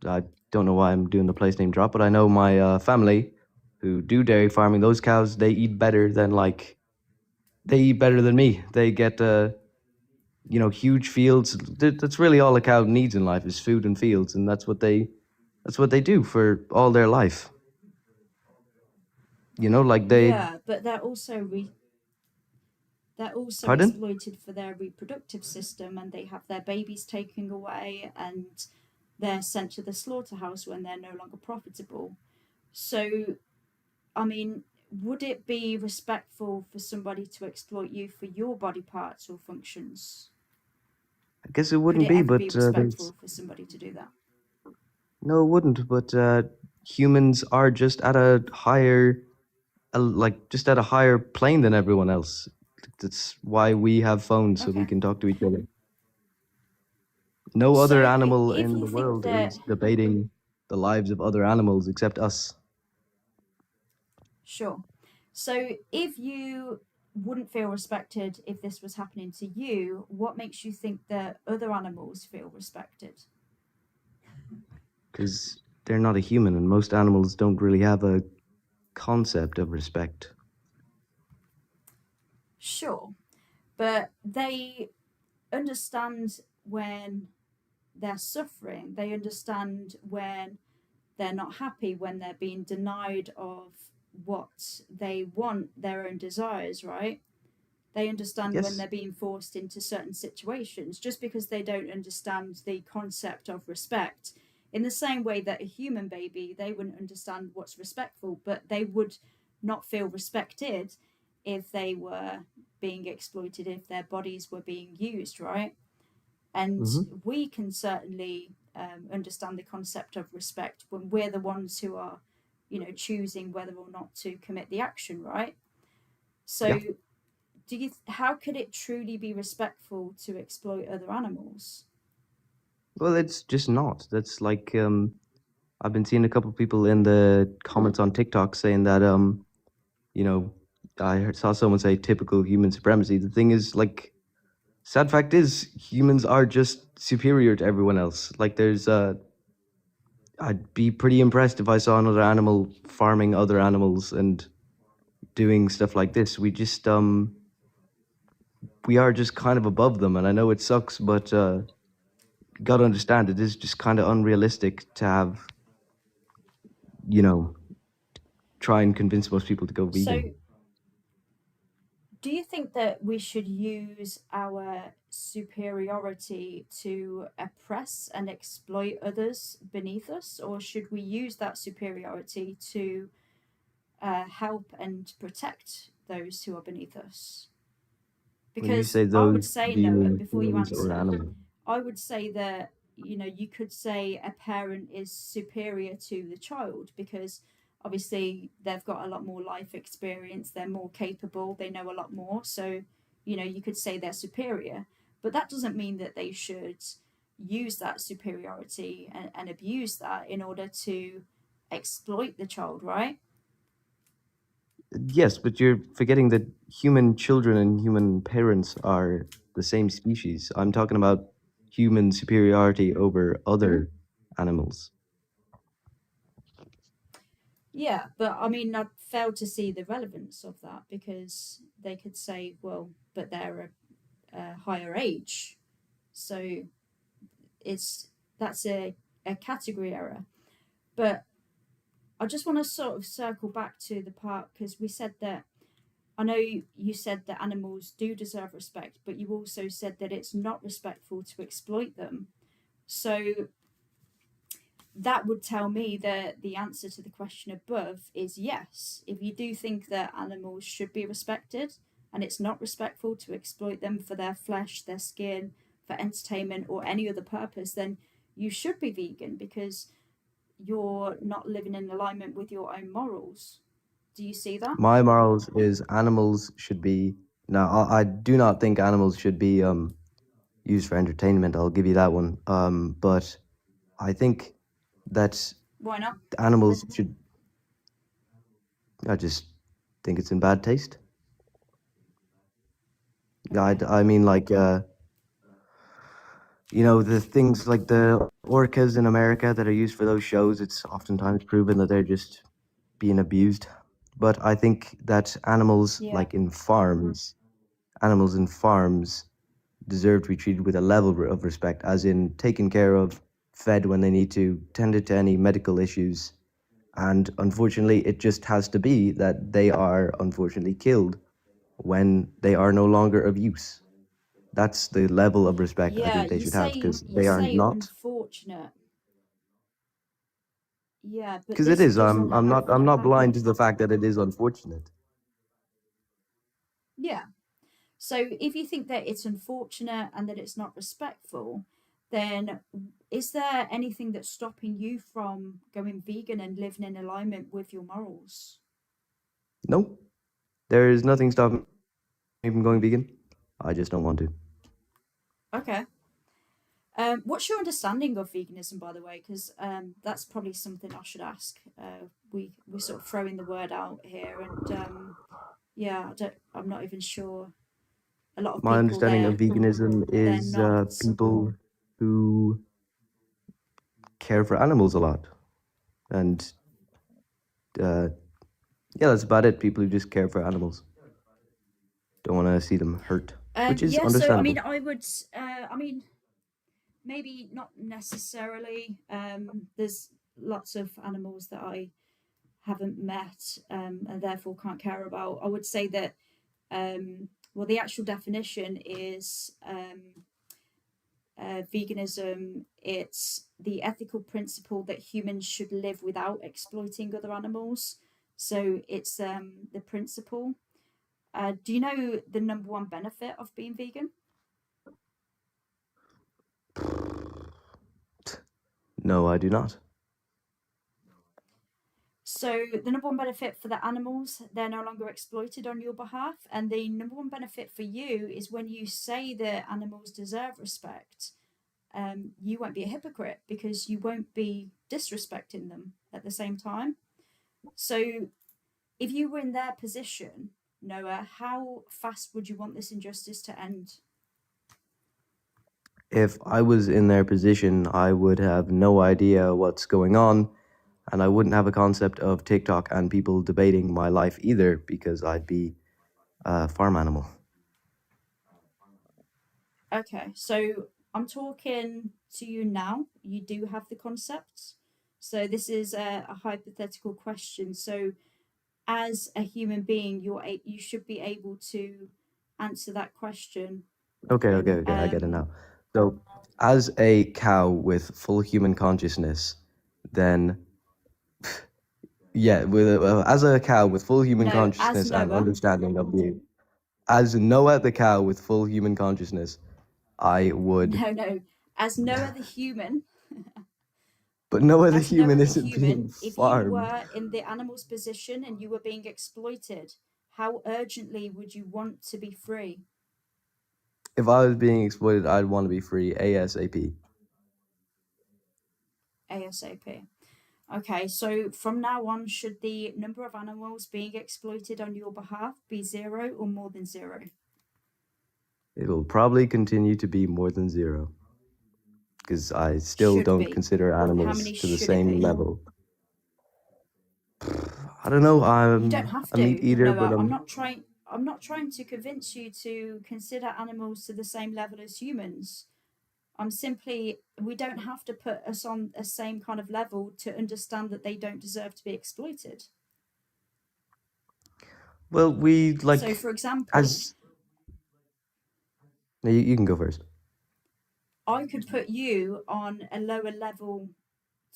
I don't know why I'm doing the place name drop, but I know my family who do dairy farming. Those cows, they eat better than me. They get huge fields. That's really all a cow needs in life is food and fields, and that's what they do for all their life. Like they. Yeah, but they're also Pardon? exploited for their reproductive system, and they have their babies taken away, and they're sent to the slaughterhouse when they're no longer profitable. So, I mean, would it be respectful for somebody to exploit you for your body parts or functions? I guess it Could wouldn't it be, ever be but there's respectful for somebody to do that? no, it wouldn't. But humans are just at a higher, just at a higher plane than everyone else. That's why we have phones so we Okay. can talk to each other. No other So animal if in you the think world that, is debating the lives of other animals except us. sure. So if you wouldn't feel respected if this was happening to you, what makes you think that other animals feel respected? Because they're not a human, and most animals don't really have a concept of respect. Sure, but they understand when they're suffering, they understand when they're not happy, when they're being denied of what they want, their own desires, right? They understand when Yes. they're being forced into certain situations, just because they don't understand the concept of respect. In the same way that a human baby, they wouldn't understand what's respectful, but they would not feel respected if they were being exploited, if their bodies were being used, right? And Mm-hmm. we can certainly understand the concept of respect when we're the ones who are, choosing whether or not to commit the action, right? So Yeah. how could it truly be respectful to exploit other animals? Well, it's just not. That's like I've been seeing a couple of people in the comments on TikTok saying that you know, saw someone say typical human supremacy. The thing is, like, sad fact is, humans are just superior to everyone else. Like, I'd be pretty impressed if I saw another animal farming other animals and doing stuff like this. We are just kind of above them, and I know it sucks, but gotta understand it is just kind of unrealistic to have, you know, try and convince most people to go So vegan. do you think that we should use our superiority to oppress and exploit others beneath us, or should we use that superiority to help and protect those who are beneath us? When you Because say I would those, say, do you Noah, mean before you humans or answer, animals? I would say that, you could say a parent is superior to the child because obviously they've got a lot more life experience, they're more capable, they know a lot more. So, you could say they're superior, but that doesn't mean that they should use that superiority and abuse that in order to exploit the child, right? Yes, but you're forgetting that human children and human parents are the same species. I'm talking about human superiority over other animals. Yeah, but I mean, I fail to see the relevance of that because they could say, well, but they're a higher age, so it's that's a category error. But I just want to sort of circle back to the part because we said that I know you said that animals do deserve respect, but you also said that it's not respectful to exploit them. So that would tell me that the answer to the question above is yes. If you do think that animals should be respected and it's not respectful to exploit them for their flesh, their skin, for entertainment, or any other purpose, then you should be vegan because you're not living in alignment with your own morals. Do you see that? My morals is animals should be. Now, I do not think animals should be used for entertainment. I'll give you that one. But I think that Why not? animals should. I just think it's in bad taste. Okay. I mean, like, the things like the orcas in America that are used for those shows, it's oftentimes proven that they're just being abused. But I think that Yeah. animals in farms deserve to be treated with a level of respect, as in taken care of, fed when they need to, tended to any medical issues. And unfortunately, it just has to be that they are unfortunately killed when they are no longer of use. That's the level of respect I Yeah, think they you should have say because you they are say not. unfortunate. Yeah, but Because it this is. doesn't I'm often not blind to happen. the fact that it is unfortunate. Yeah. So if you think that it's unfortunate and that it's not respectful, then is there anything that's stopping you from going vegan and living in alignment with your morals? No, there is nothing stopping me from going vegan. I just don't want to. Okay. What's your understanding of veganism, by the way? Because that's probably something I should ask. We sort of throwing the word out here, and yeah, I'm not even sure. A lot of My people understanding of veganism they're is not. people who care for animals a lot. And yeah, that's about it. People who just care for animals. Don't want to see them hurt, which is Yeah. So I understandable. mean, I mean, maybe not necessarily. There's lots of animals that I haven't met and therefore can't care about. I would say that well, the actual definition is veganism. It's the ethical principle that humans should live without exploiting other animals. So it's the principle. Do you know the number one benefit of being vegan? No, I do not. So the number one benefit for the animals, they're no longer exploited on your behalf. And the number one benefit for you is when you say that animals deserve respect, you won't be a hypocrite because you won't be disrespecting them at the same time. So if you were in their position, Noah, how fast would you want this injustice to end? If I was in their position, I would have no idea what's going on, and I wouldn't have a concept of TikTok and people debating my life either, because I'd be a farm animal. Okay, so I'm talking to you now. You do have the concepts. So this is a hypothetical question. So as a human being, you should be able to answer that question. Okay, I get it now. So, as a cow with full human consciousness, then yeah, as a cow with full human No, as consciousness and Noah. understanding of the, as Noah the cow with full human consciousness, I would. No. As Noah the human, But Noah the as Noah human the isn't being human, if you farmed. were in the animal's position and you were being exploited, how urgently would you want to be free? If I was being exploited, I'd want to be free ASAP. ASAP. Okay, so from now on, should the number of animals being exploited on your behalf be 0 or more than 0? It'll probably continue to be more than 0. Because I still Should don't be. consider How animals many to the should it same be? level. I don't know. You I'm don't have a meat to, eater, but Noah. I'm not trying to convince you to consider animals to the same level as humans. We don't have to put us on the same kind of level to understand that they don't deserve to be exploited. well, we like So, for example, as you can go first. I could put you on a lower level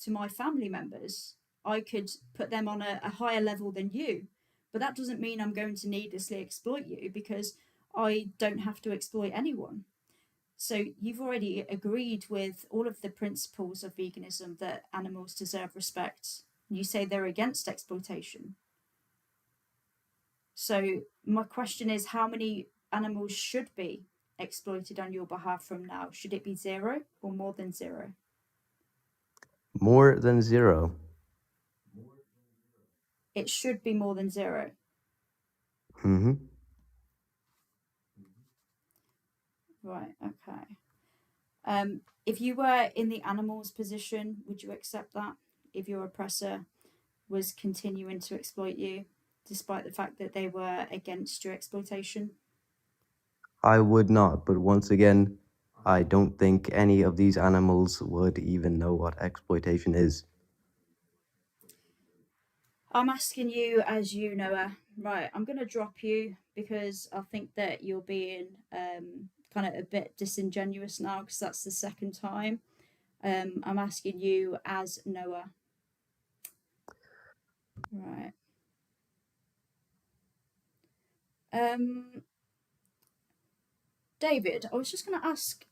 to my family members. I could put them on a higher level than you, but that doesn't mean I'm going to needlessly exploit you because I don't have to exploit anyone. So you've already agreed with all of the principles of veganism that animals deserve respect. You say they're against exploitation. So my question is, how many animals should be exploited on your behalf from now? Should it be 0 or more than 0? More than 0. It should be more than 0. Mm-hmm. Right, okay. If you were in the animal's position, would you accept that if your oppressor was continuing to exploit you, despite the fact that they were against your exploitation? I would not, but once again, I don't think any of these animals would even know what exploitation is. I'm asking you as you, Noah. Right, I'm going to drop you because I think that you're being kind of a bit disingenuous now because that's the second time. I'm asking you as Noah. Right. David, I was just going to ask.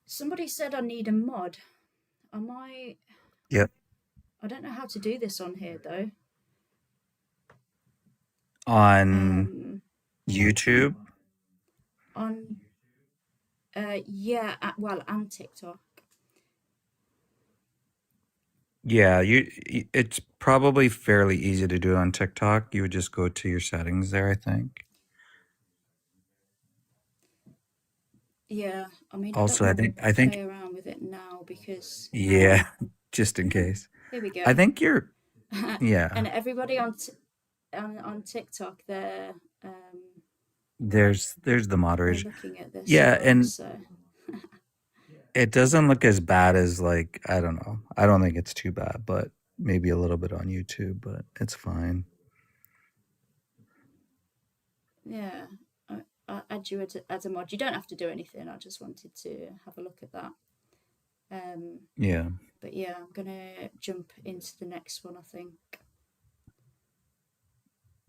Somebody said I need a mod. Am I? Yep. I don't know how to do this on here though. On YouTube. On Yeah, well, and TikTok. Yeah, it's probably fairly easy to do on TikTok. You would just go to your settings there, I think. Yeah, I mean, I don't Also, want to I play think around with it now because yeah, just in case. here we I go. think you're yeah. And everybody on TikTok, There's the they're moderation. looking at this as Yeah, well. and So it doesn't look as bad as like I don't know. I don't think it's too bad, but maybe a little bit on YouTube, but it's fine. yeah, I add you as a mod. You don't have to do anything. I just wanted to have a look at that. Yeah. But yeah, I'm gonna jump into the next one, I think.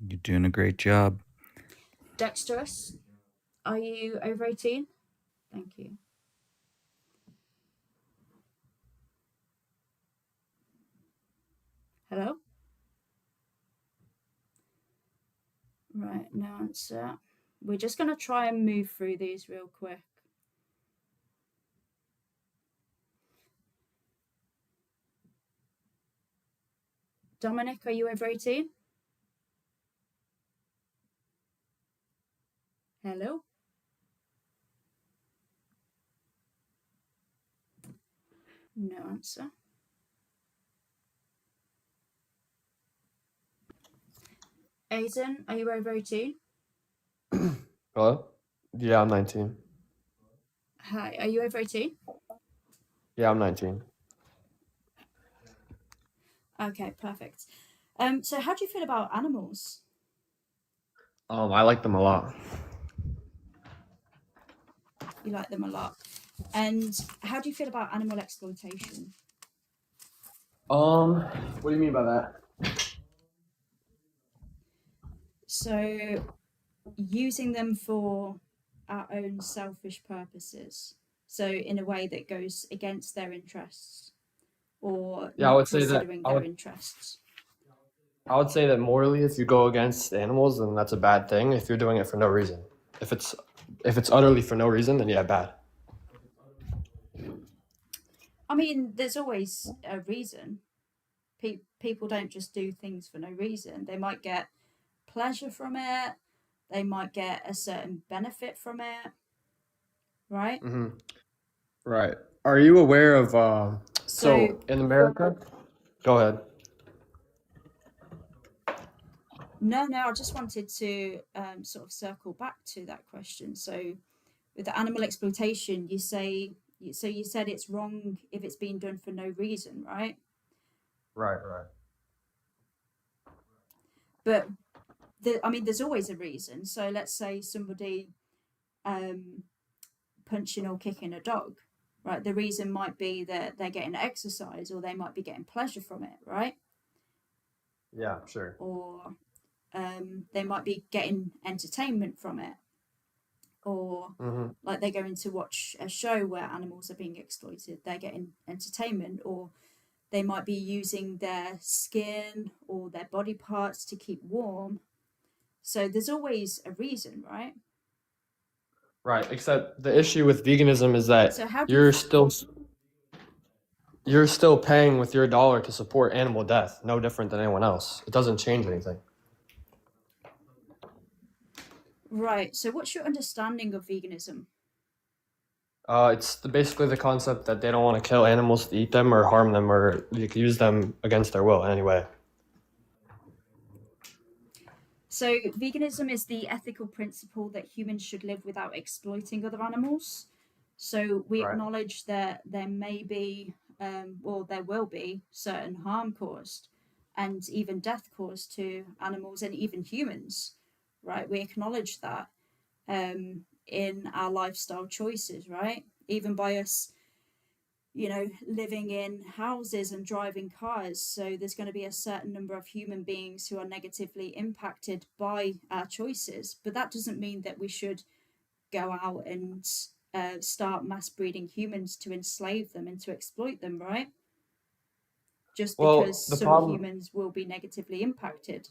You're doing a great job. Dexterous, are you over 18? Thank you. Hello? Right, no answer. We're just gonna try and move through these real quick. Dominic, are you over 18? Hello? No answer. Aizen, are you over 18? Hello? Yeah, I'm 19. Hi, are you over 18? Yeah, I'm 19. Okay, perfect. So how do you feel about animals? I like them a lot. You like them a lot. And how do you feel about animal exploitation? What do you mean by that? So using them for our own selfish purposes. So in a way that goes against their interests or Yeah, I not would say that considering their interests. I would say that morally, if you go against animals, then that's a bad thing. If you're doing it for no reason, if it's utterly for no reason, then yeah, bad. I mean, there's always a reason. People don't just do things for no reason. They might get pleasure from it. They might get a certain benefit from it, right? Mm-hmm. Right. Are you aware of So so in America? Go ahead. no, I just wanted to sort of circle back to that question. So with the animal exploitation, you said it's wrong if it's being done for no reason, right? Right, right. But I mean, there's always a reason. So let's say somebody punching or kicking a dog, right? The reason might be that they're getting exercise or they might be getting pleasure from it, right? Yeah, sure. Or they might be getting entertainment from it, or Mm-hmm. like they're going to watch a show where animals are being exploited, they're getting entertainment, or they might be using their skin or their body parts to keep warm. So there's always a reason, right? Right. Except the issue with veganism is So that how do you you're still paying with your dollar to support animal death, no different than anyone else. It doesn't change anything. right, so what's your understanding of veganism? Basically the concept that they don't want to kill animals to eat them or harm them or use them against their will in any way. So veganism is the ethical principle that humans should live without exploiting other animals. So we Right. acknowledge that there may be, or there will be, certain harm caused and even death caused to animals and even humans, right? We acknowledge that in our lifestyle choices, right? Even by us, living in houses and driving cars. So there's going to be a certain number of human beings who are negatively impacted by our choices. But that doesn't mean that we should go out and start mass breeding humans to enslave them and to exploit them, right? Just because Well, the some problem humans will be negatively impacted.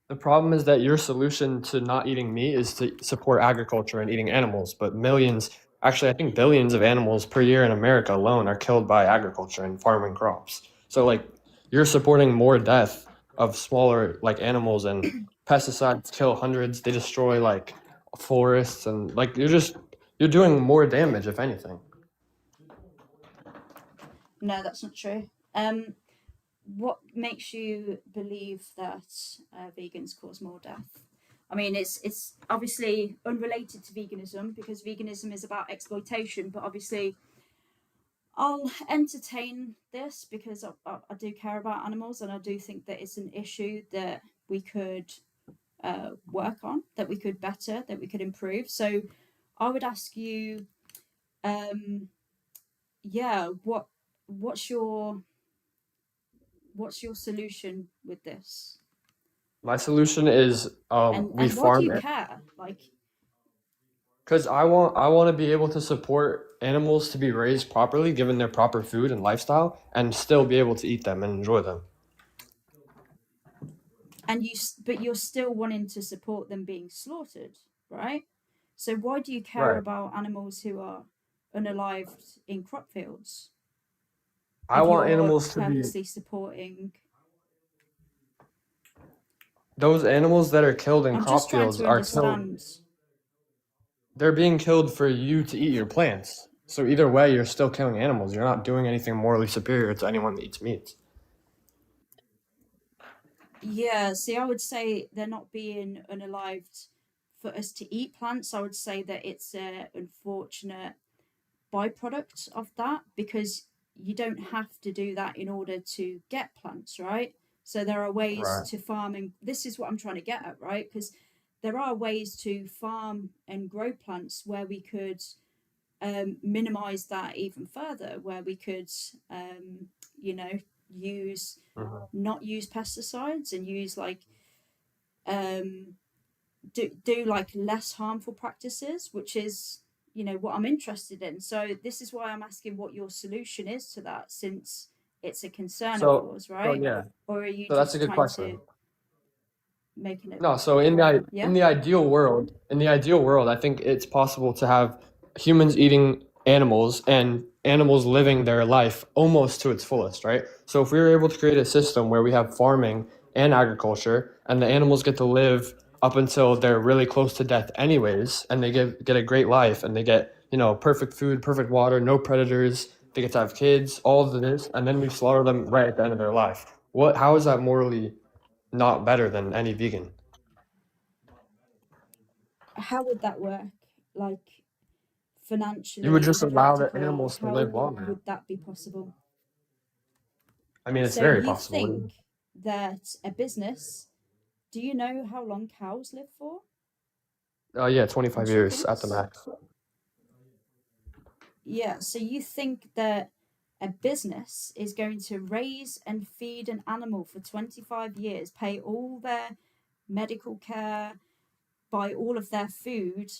The problem is that your solution to not eating meat is to support agriculture and eating animals, but millions, actually, I think billions of animals per year in America alone are killed by agriculture and farming crops. So, like, you're supporting more death of smaller, like, animals, and pesticides kill hundreds. They destroy, like, forests, and, like, you're doing more damage, if anything. No, that's not true. What makes you believe that vegans cause more death? I mean, it's obviously unrelated to veganism, because veganism is about exploitation. But obviously, I'll entertain this because I do care about animals, and I do think that it's an issue that we could work on, that we could better, that we could improve. So I would ask you, yeah, what's your solution with this? My solution is we And why do you farm care? Like, because I want to be able to support animals to be raised properly, given their proper food and lifestyle, and still be able to eat them and enjoy them. and but you're still wanting to support them being slaughtered, right? So why do you care Right. about animals who are unalived in crop fields I if want you're animals to be purposely supporting? those animals that are killed in I'm just crop trying fields to are killed. understand. They're being killed for you to eat your plants. So either way, you're still killing animals. You're not doing anything morally superior to anyone that eats meat. Yeah, see, I would say they're not being unalived for us to eat plants. I would say that it's an unfortunate byproduct of that, because you don't have to do that in order to get plants, right? So there are ways Right. to farm, and this is what I'm trying to get at, right? Because there are ways to farm and grow plants where we could minimize that even further, where we could, you know, use Mhm. not use pesticides and use like do like less harmful practices, which is, you know, what I'm interested in. So this is why I'm asking what your solution is to that, since it's a concern of So, yours, so right? yeah. Or are you So that's a just good trying question. to make it? No, so in Yeah, the ideal world, I think it's possible to have humans eating animals and animals living their life almost to its fullest, right? So if we were able to create a system where we have farming and agriculture, and the animals get to live up until they're really close to death anyways, and they get a great life, and they get, you know, perfect food, perfect water, no predators, they get to have kids, all of this, and then we slaughter them right at the end of their life. How is that morally not better than any vegan? how would that work? Like, You would financially just and allow the practically, animals to live how longer. would that be possible? I mean, it's So very you possible. think that a business, do you know how long cows live for, Yeah, and 25 years at the chickens? max. Yeah, so you think that a business is going to raise and feed an animal for 25 years, pay all their medical care, buy all of their food,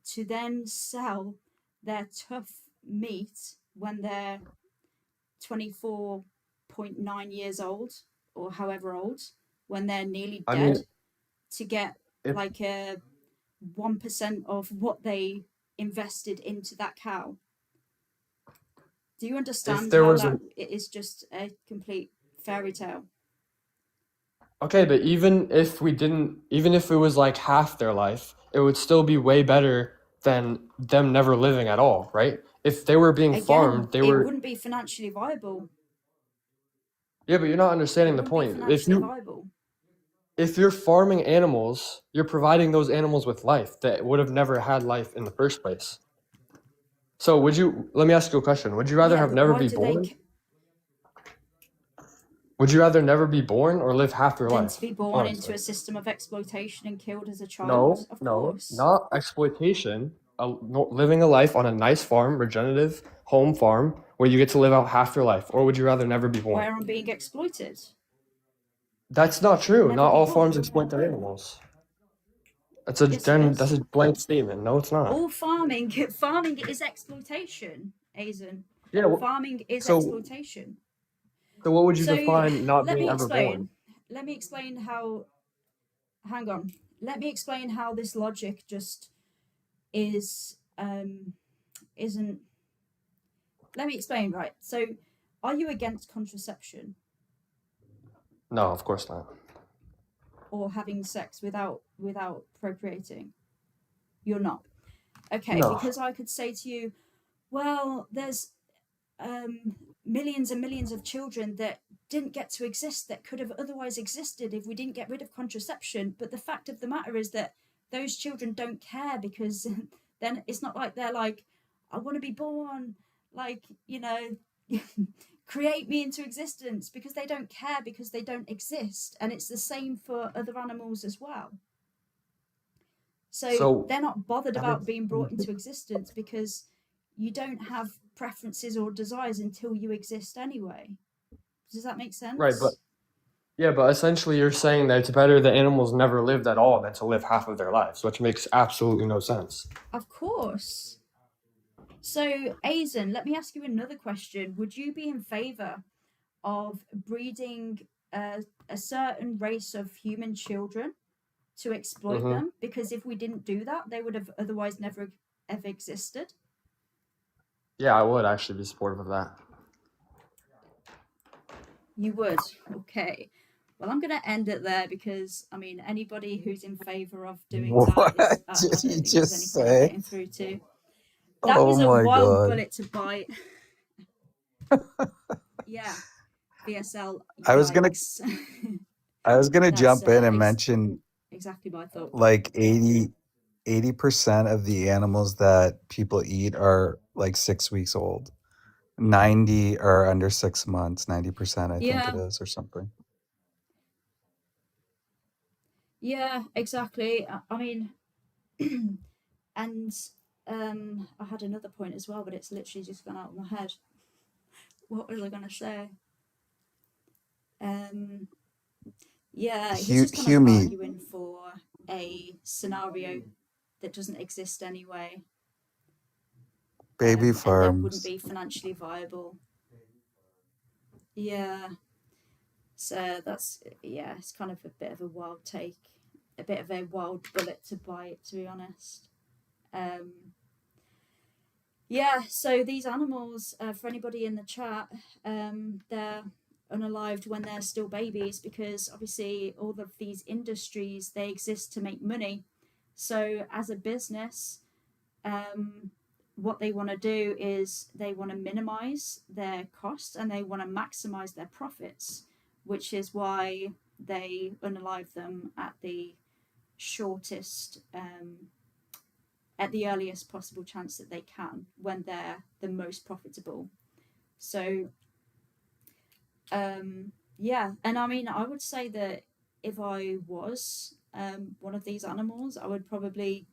to then sell their tough meat when they're 24.9 years old, or however old, when they're nearly I dead, mean, to get if like a 1% of what they invested into that cow? Do you if understand there how was that a it is just a complete fairy tale? okay, but even if it was like half their life, it would still be way better than them never living at all, right? If they were being Again, farmed, they it were wouldn't be financially viable. yeah, but you're not It understanding the wouldn't be point. financially viable. If you're farming animals, you're providing those animals with life that would have never had life in the first place. So let me ask you a question. Would you rather Yeah, have but never why be do they born? Would you rather never be born or live half your then to life? be born into Honestly. a system of exploitation and killed as a child? No, Of no, course. not exploitation. Living a life on a nice farm, regenerative home farm, where you get to live out half your life, or would you rather never be born? Where I'm being exploited. That's not true. Never Not be all farms born. exploit their animals. Yes, it That's is. a blank statement. No, it's not. All farming is exploitation, Aizen. Yeah. Farming is So, exploitation. so what would you So define not let being me ever born? explain. Let me explain how hang on. Let me explain how this logic just isn't. Let me explain, right? So, are you against contraception No, of course not. or having sex without procreating? You're not. Okay, No. because I could say to you, well, there's millions and millions of children that didn't get to exist that could have otherwise existed if we didn't get rid of contraception. But the fact of the matter is that those children don't care, because then it's not like they're like, I want to be born, like, create me into existence, because they don't care, because they don't exist. And it's the same for other animals as well. So So they're not bothered that about makes being brought into existence, because you don't have preferences or desires until you exist anyway. Does that make right, but sense? yeah, but essentially you're saying that it's better that animals never lived at all than to live half of their lives, which makes absolutely no sense. Of course. So, Aizen, let me ask you another question. Would you be in favor of breeding a certain race of human children to exploit Mm-hmm. them? Because if we didn't do that, they would have otherwise never ever existed. Yeah, I would actually be supportive of that. You would. Okay. Well, I'm going to end it there, because I mean, anybody who's in favor of doing that What is, I did don't you think there's any just point in say? getting through to. That Oh is a my wild God. bullet to bite. Yeah, VSL, I was gonna yikes. I was gonna That's jump in and mention exactly my thought. like 80% of the animals that people eat are like 6 weeks old. 90 are under 6 months, 90% I think Yeah, it is or something. yeah, exactly. I mean, and I had another point as well, but it's literally just gone out of my head. What was I going to say? Yeah, he's just kind of Humie, arguing for a scenario that doesn't exist anyway, baby and that wouldn't farms. be financially viable. Yeah, so that's, yeah, it's kind of a bit of a wild take, a bit of a wild bullet to bite, to be honest. Yeah, so these animals, for anybody in the chat, they're unalived when they're still babies, because obviously all of these industries, they exist to make money. So as a business, what they want to do is they want to minimize their costs and they want to maximize their profits, which is why they unalive them at the shortest, at the earliest possible chance that they can, when they're the most profitable. So, yeah, and I mean, I would say that if I was one of these animals, I would probably,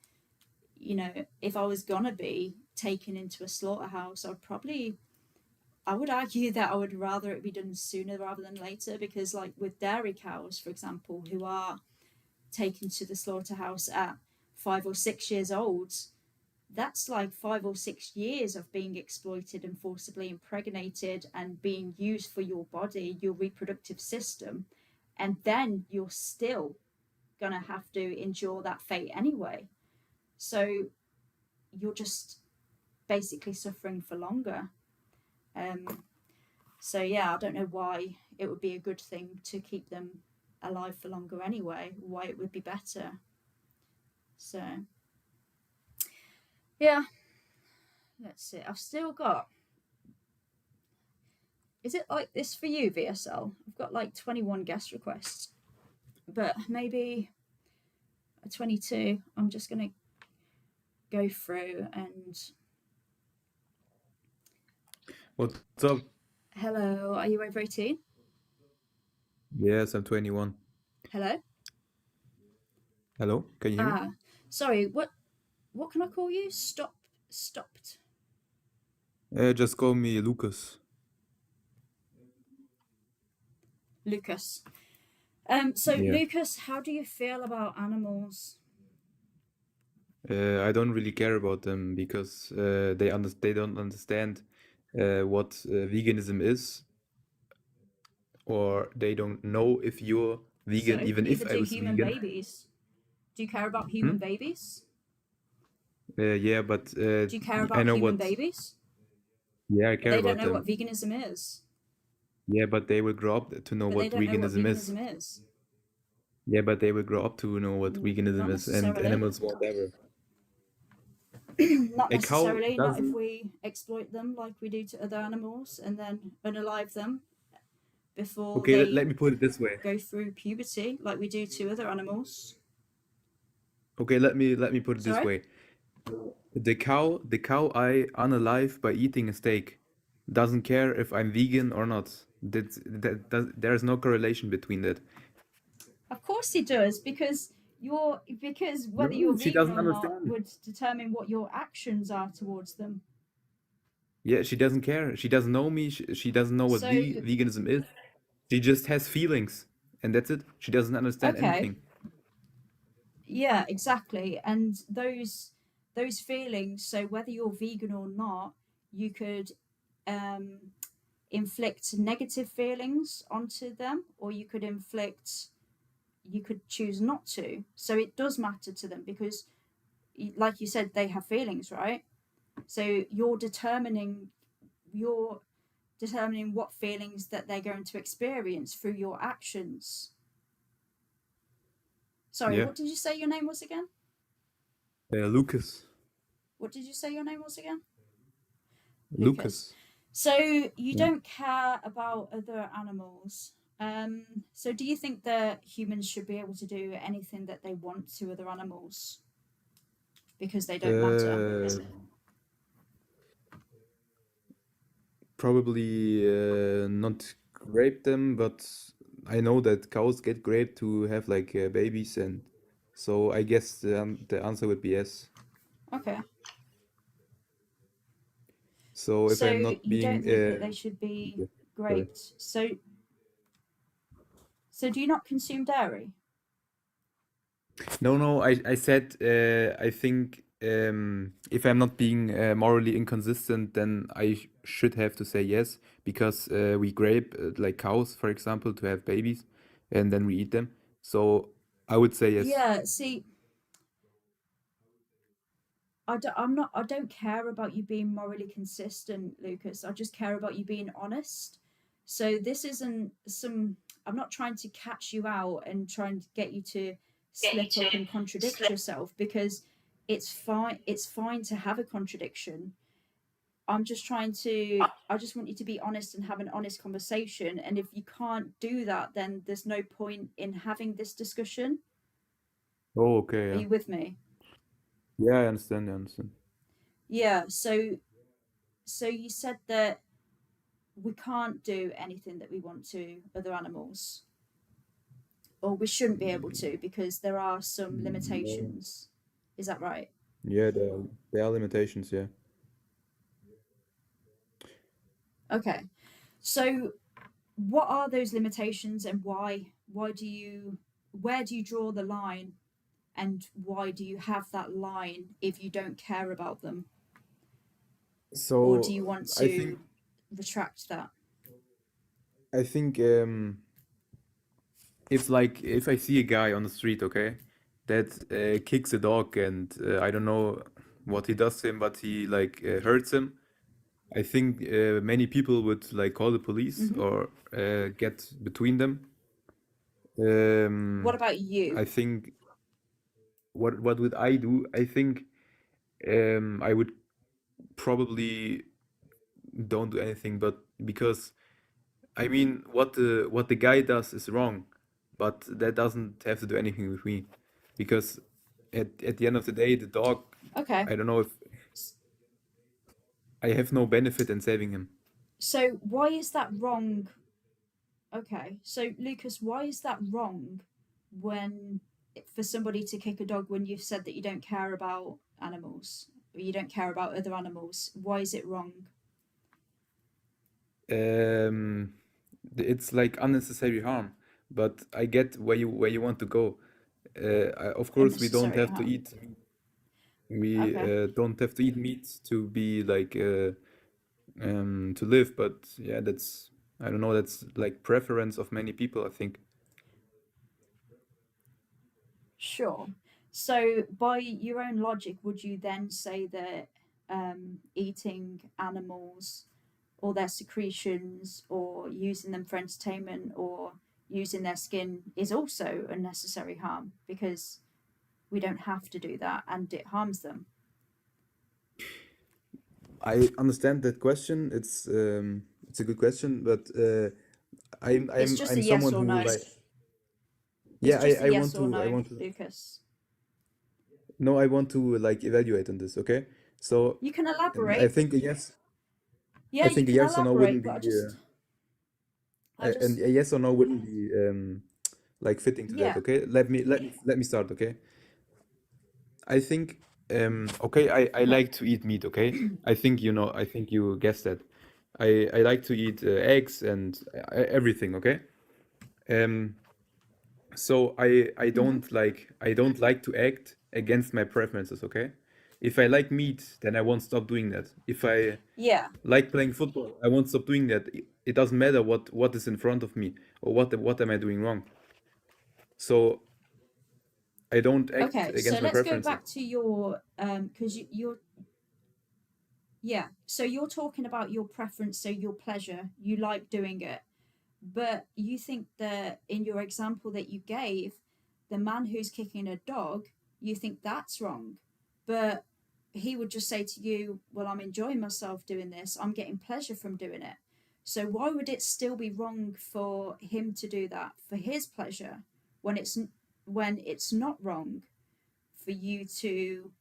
if I was gonna be taken into a slaughterhouse, I would argue that I would rather it be done sooner rather than later, because, like with dairy cows, for example, who are taken to the slaughterhouse at 5 or 6 years old, that's like 5 or 6 years of being exploited and forcibly impregnated and being used for your body, your reproductive system. And then you're still going to have to endure that fate anyway. So you're just basically suffering for longer. So, yeah, I don't know why it would be a good thing to keep them alive for longer anyway, why it would be better. So, yeah, let's see. I've still got. Is it like this for you, VSL? I've got like 21 guest requests, but maybe a 22. I'm just going to go through and. What's up? Hello, are you over 18? Yes, I'm 21. Hello? Hello, can you hear me? Sorry, what can I call you? Stopped. Just call me Lucas. Lucas. So Yeah. Lucas, how do you feel about animals? I don't really care about them because they don't understand what veganism is, or they don't know if you're vegan, So even if neither I do was human vegan. babies. Do you care about human Hmm? babies? Yeah, but Do you care I about know human what. babies? Yeah, I But care they don't about know what them. veganism is. Yeah, but they will grow up to know But they what don't know what veganism is. veganism is. Yeah, but they will grow up to know what veganism Not is, and necessarily. animals won't ever. Not A cow necessarily. Not if doesn't. we exploit them like we do to other animals and then unalive them before Okay, let they me put it this way. go through puberty like we do to other animals. Okay, let me put it this Sorry? way. The cow I unalive by eating a steak doesn't care if I'm vegan or not. There is no correlation between that. Of course he does, because whether you're No, she vegan doesn't or not understand. would determine what your actions are towards them. Yeah, she doesn't care. She doesn't know me. She doesn't know what So, veganism is. She just has feelings, and that's it. She doesn't understand okay, anything. yeah, exactly. And those feelings, so whether you're vegan or not, you could um, inflict negative feelings onto them, or you could choose not to. So it does matter to them because, like you said, they have feelings, right? So you're determining what feelings that they're going to experience through your actions. Sorry, Yeah. what did you say your name was again? Lucas. What did you say your name was again? Lucas. Lucas. So you Yeah. don't care about other animals. So do you think that humans should be able to do anything that they want to other animals because they don't matter? Probably not grape them, but I know that cows get graped to have like babies, and so I guess the answer would be yes. Okay. So if So I'm not you don't being think that they should yeah, be sorry. graped. So do you not consume dairy? No, I said I think if I'm not being morally inconsistent, then I should have to say yes because we grape like cows, for example, to have babies, and then we eat them. So I would say yes. Yeah, see, I don't care about you being morally consistent, Lucas. I just care about you being honest. So this isn't I'm not trying to catch you out and trying to get you to slip up and contradict yourself, because it's fine to have a contradiction. I just want you to be honest and have an honest conversation, and if you can't do that, then there's no point in having this discussion. Oh, okay, Are yeah. you with me? Yeah, I understand, I understand. Yeah, so you said that we can't do anything that we want to other animals, or we shouldn't be able to because there are some No. limitations. Is that right? Yeah, there are limitations, yeah. Okay. So what are those limitations, and why where do you draw the line, and why do you have that line if you don't care about them, or do So you want I think to retract that? I think it's like if I see a guy on the street, okay, that kicks a dog and I don't know what he does to him, but he like hurts him. I think many people would like call the police Hmm. or get between them. What about you? I think what would I do? I think I would probably don't do anything, but because I mean what the guy does is wrong, but that doesn't have to do anything with me, because at the end of the day, the dog, Okay. I don't know if I have no benefit in saving him. So why is that wrong? Okay, so Lucas, why is that wrong when for somebody to kick a dog when you've said that you don't care about animals, or you don't care about other animals? Why is it wrong? Um, it's like unnecessary harm, but I get where you want to go. Of course, we don't Unnecessary have to harm. eat. We Okay. don't have to eat meat to be like to live, but yeah, that's I don't know. That's like preference of many people, I think. Sure. So, by your own logic, would you then say that eating animals or their secretions or using them for entertainment or using their skin is also unnecessary harm because we don't have to do that and it harms them? I understand that question. It's a good question, but It's just a I'm yes someone or who no. like, It's yeah, just a yes or I no, want to Lucas. no, I want to like evaluate on this. Okay, so You can I elaborate. think a yes, Yeah, I you think a can yes or no elaborate, wouldn't but be, I and just, a yes or no wouldn't be like fitting to that. yeah, Okay, let me start. Okay, I think okay, I like to eat meat. Okay, I think you know, I think you guessed that. I like to eat eggs and everything. Okay, um, so hmm I don't like to act against my preferences. Okay, if I like meat, then I won't stop doing that. If I yeah. like playing football, I won't stop doing that. It doesn't matter what is in front of me or what am I doing wrong. So I don't act Okay, so against my let's go preferences. back to your because you're yeah. So you're talking about your preference, so your pleasure. You like doing it, but you think that in your example that you gave, the man who's kicking a dog, you think that's wrong, but he would just say to you, "Well, I'm enjoying myself doing this. I'm getting pleasure from doing it." So why would it still be wrong for him to do that for his pleasure when it's not wrong for you to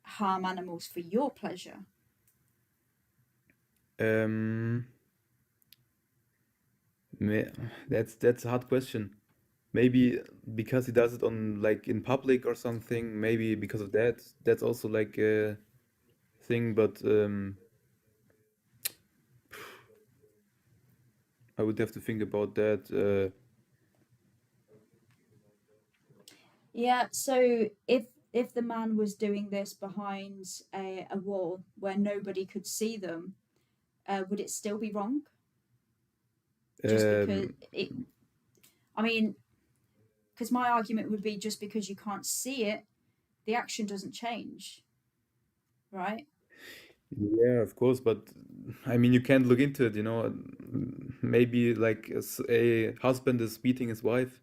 harm animals for your pleasure? Um, me- that's a hard question. Maybe because he does it on like in public or something. Maybe because of that. That's also like a thing. But I would have to think about that. Yeah, so if the man was doing this behind a wall where nobody could see them, would it still be wrong? Just because Um, it, I mean, because my argument would be just because you can't see it, the action doesn't change, right? yeah, of course. But I mean, you can't look into it. Maybe like a husband is beating his wife.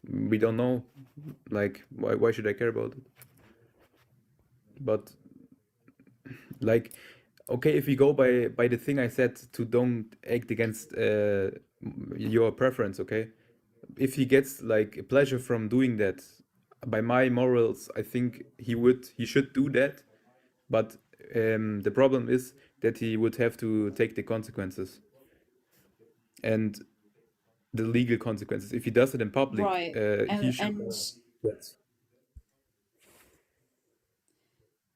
We don't know. Like, why should I care about it? But like, okay, if we go by the thing I said to don't act against your preference, okay? If he gets like a pleasure from doing that, by my morals, I think he should do that. But the problem is that he would have to take the consequences and the legal consequences. If he does it in public, Right. he should And know. That's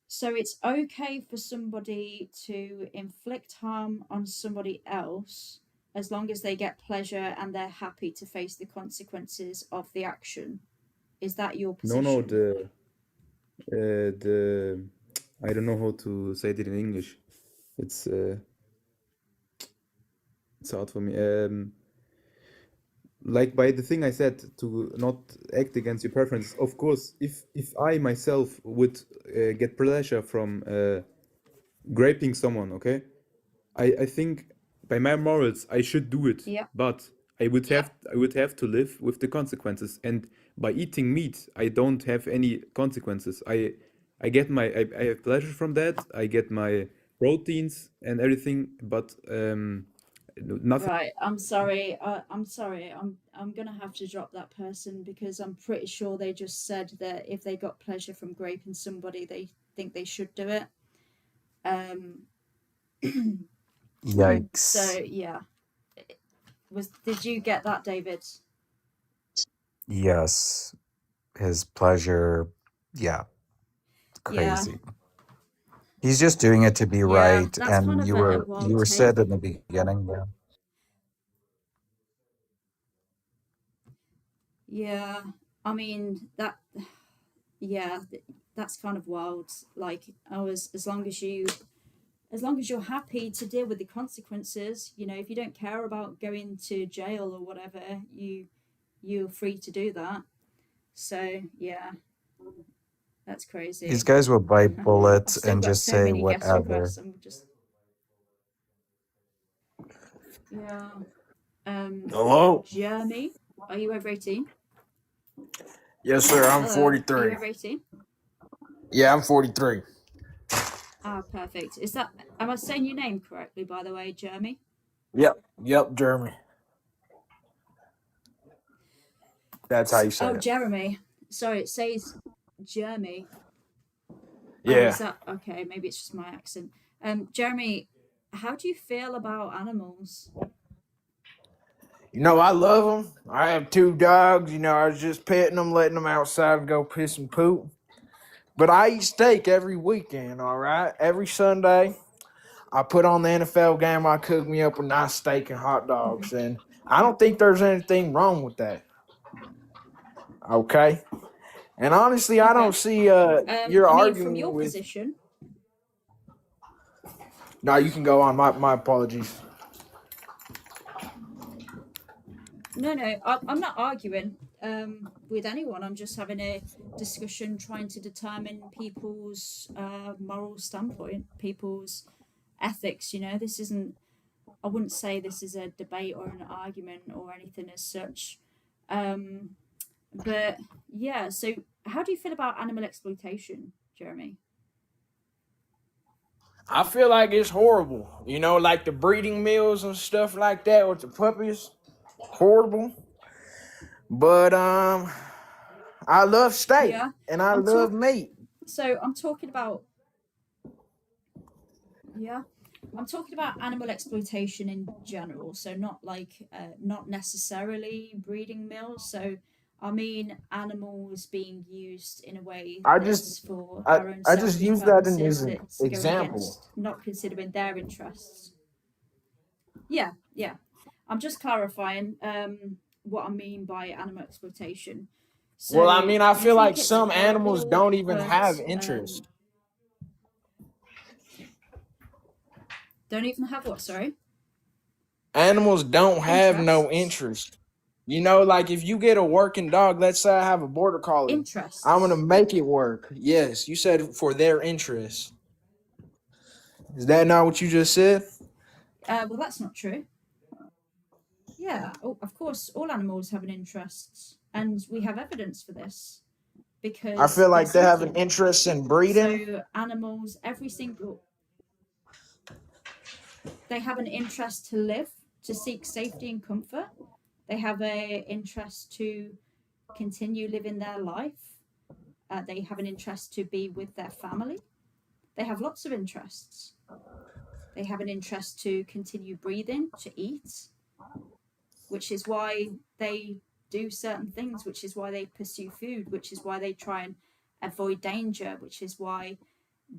so it's okay for somebody to inflict harm on somebody else as long as they get pleasure and they're happy to face the consequences of the action. Is that your no, position? the I don't know how to say it in English. It's uh, it's hard for me. Like by the thing I said to not act against your preferences. Of course, if I myself would get pleasure from graping someone, okay, I think by my morals I should do it, Yeah. but I would have to live with the consequences. And by eating meat, I don't have any consequences. I get I have pleasure from that. I get my proteins and everything, but nothing. Right. I'm sorry. I'm sorry. I'm gonna have to drop that person because I'm pretty sure they just said that if they got pleasure from graping somebody, they think they should do it. Um. So Yikes. yeah. Did you get that, David? Yes. His pleasure. Yeah. Yeah. Crazy. He's just doing it to be Yeah. right. That's kind And of a you wild were said take. in the beginning, yeah. Yeah. I mean that. Yeah. That's kind of wild. Like I was as long as you're happy to deal with the consequences, if you don't care about going to jail or whatever, you're free to do that. So yeah, that's crazy. These guys will bite bullets I've still and got just so say many guest whatever. requests. I'm just yeah. Hello? Jeremy, are you over 18? Yes, sir. I'm Hello, are you 43. over 18? Yeah, I'm 43. Ah, perfect. Is that, am I saying your name correctly, by the way, Jeremy? Yep, Jeremy. That's how you say Oh, it. Jeremy. Sorry, it says Jeremy. Oh, Yeah. is that okay? Maybe it's just my accent. Jeremy, how do you feel about animals? You know, I love them. I have 2 dogs. You know, I was just petting them, letting them outside and go piss and poop. But I eat steak every weekend, all right? Every Sunday, I put on the NFL game. I cook me up a nice steak and hot dogs. And I don't think there's anything wrong with that. Okay? And honestly, I Okay. don't see you're I mean, from arguing your with. position, No, you can go on. My apologies. no, I'm not arguing with anyone. I'm just having a discussion trying to determine people's moral standpoint, people's ethics. You know, this isn't, I wouldn't say this is a debate or an argument or anything as such. But yeah, so how do you feel about animal exploitation, Jeremy? I feel like it's horrible. You know, like the breeding mills and stuff like that with the puppies. Horrible. But I love steak Yeah, and I I'm love talk. meat. So I'm talking about yeah, I'm talking about animal exploitation in general. So not like not necessarily breeding mills. So I mean animals being used in a way I just that's for I, our own I just selfish use that in purposes. as an That's going example. against not considering their interests. Yeah, yeah. I'm just clarifying what I mean by animal exploitation. So Well, I mean, I you feel like think it's some animals horrible, don't even have but interest. don't even have what? Sorry, Animals don't have no interests. interest. You know, like if you get a working dog, let's say I have a border collie, I'm gonna Interests. make it work. Yes, you said for their interest. Is that not what you just said? Well, that's not true. Yeah, oh, of course, all animals have an interest, and we have evidence for this I because feel they're like they have an sentient. interest in breeding. So animals, they have an interest to live, to seek safety and comfort. They have a interest to continue living their life. They have an interest to be with their family. They have lots of interests. They have an interest to continue breathing, to eat, which is why they do certain things, which is why they pursue food, which is why they try and avoid danger, which is why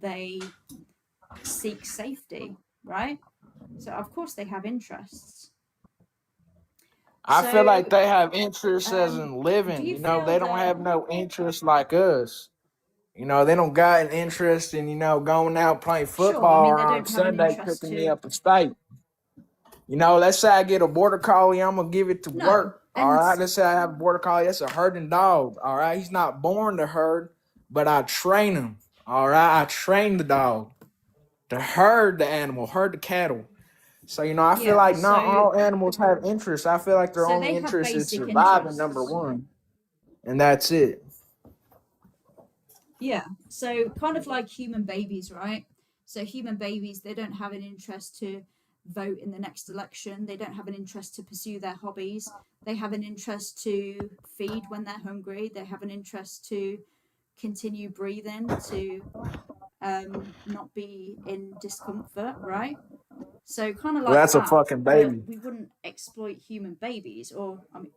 they seek safety, right? So, of course, they have interests. I feel like So, they have interest as in do living. you You know, feel they don't that? have no interest like us. You know, they don't got an interest in, going out playing Sure, I football mean, or they on don't have an Sunday interest cooking me to. up a steak. You know, let's say I get a border collie, I'm gonna give it to No. work. All And right. Let's say I have a border collie, that's a herding dog. All right. He's not born to herd, but I train him. All right. I train the dog to herd the animal, herd the cattle. So, I feel yeah, like not all animals have interests. I feel like their so only they have interest is basic surviving, number interests. one. And that's it. Yeah, so kind of like human babies, right? So human babies, they don't have an interest to vote in the next election. They don't have an interest to pursue their hobbies. They have an interest to feed when they're hungry. They have an interest to continue breathing, to not be in discomfort, right? So kind of Well, like that's a that. fucking But baby. we wouldn't exploit human babies, or I mean,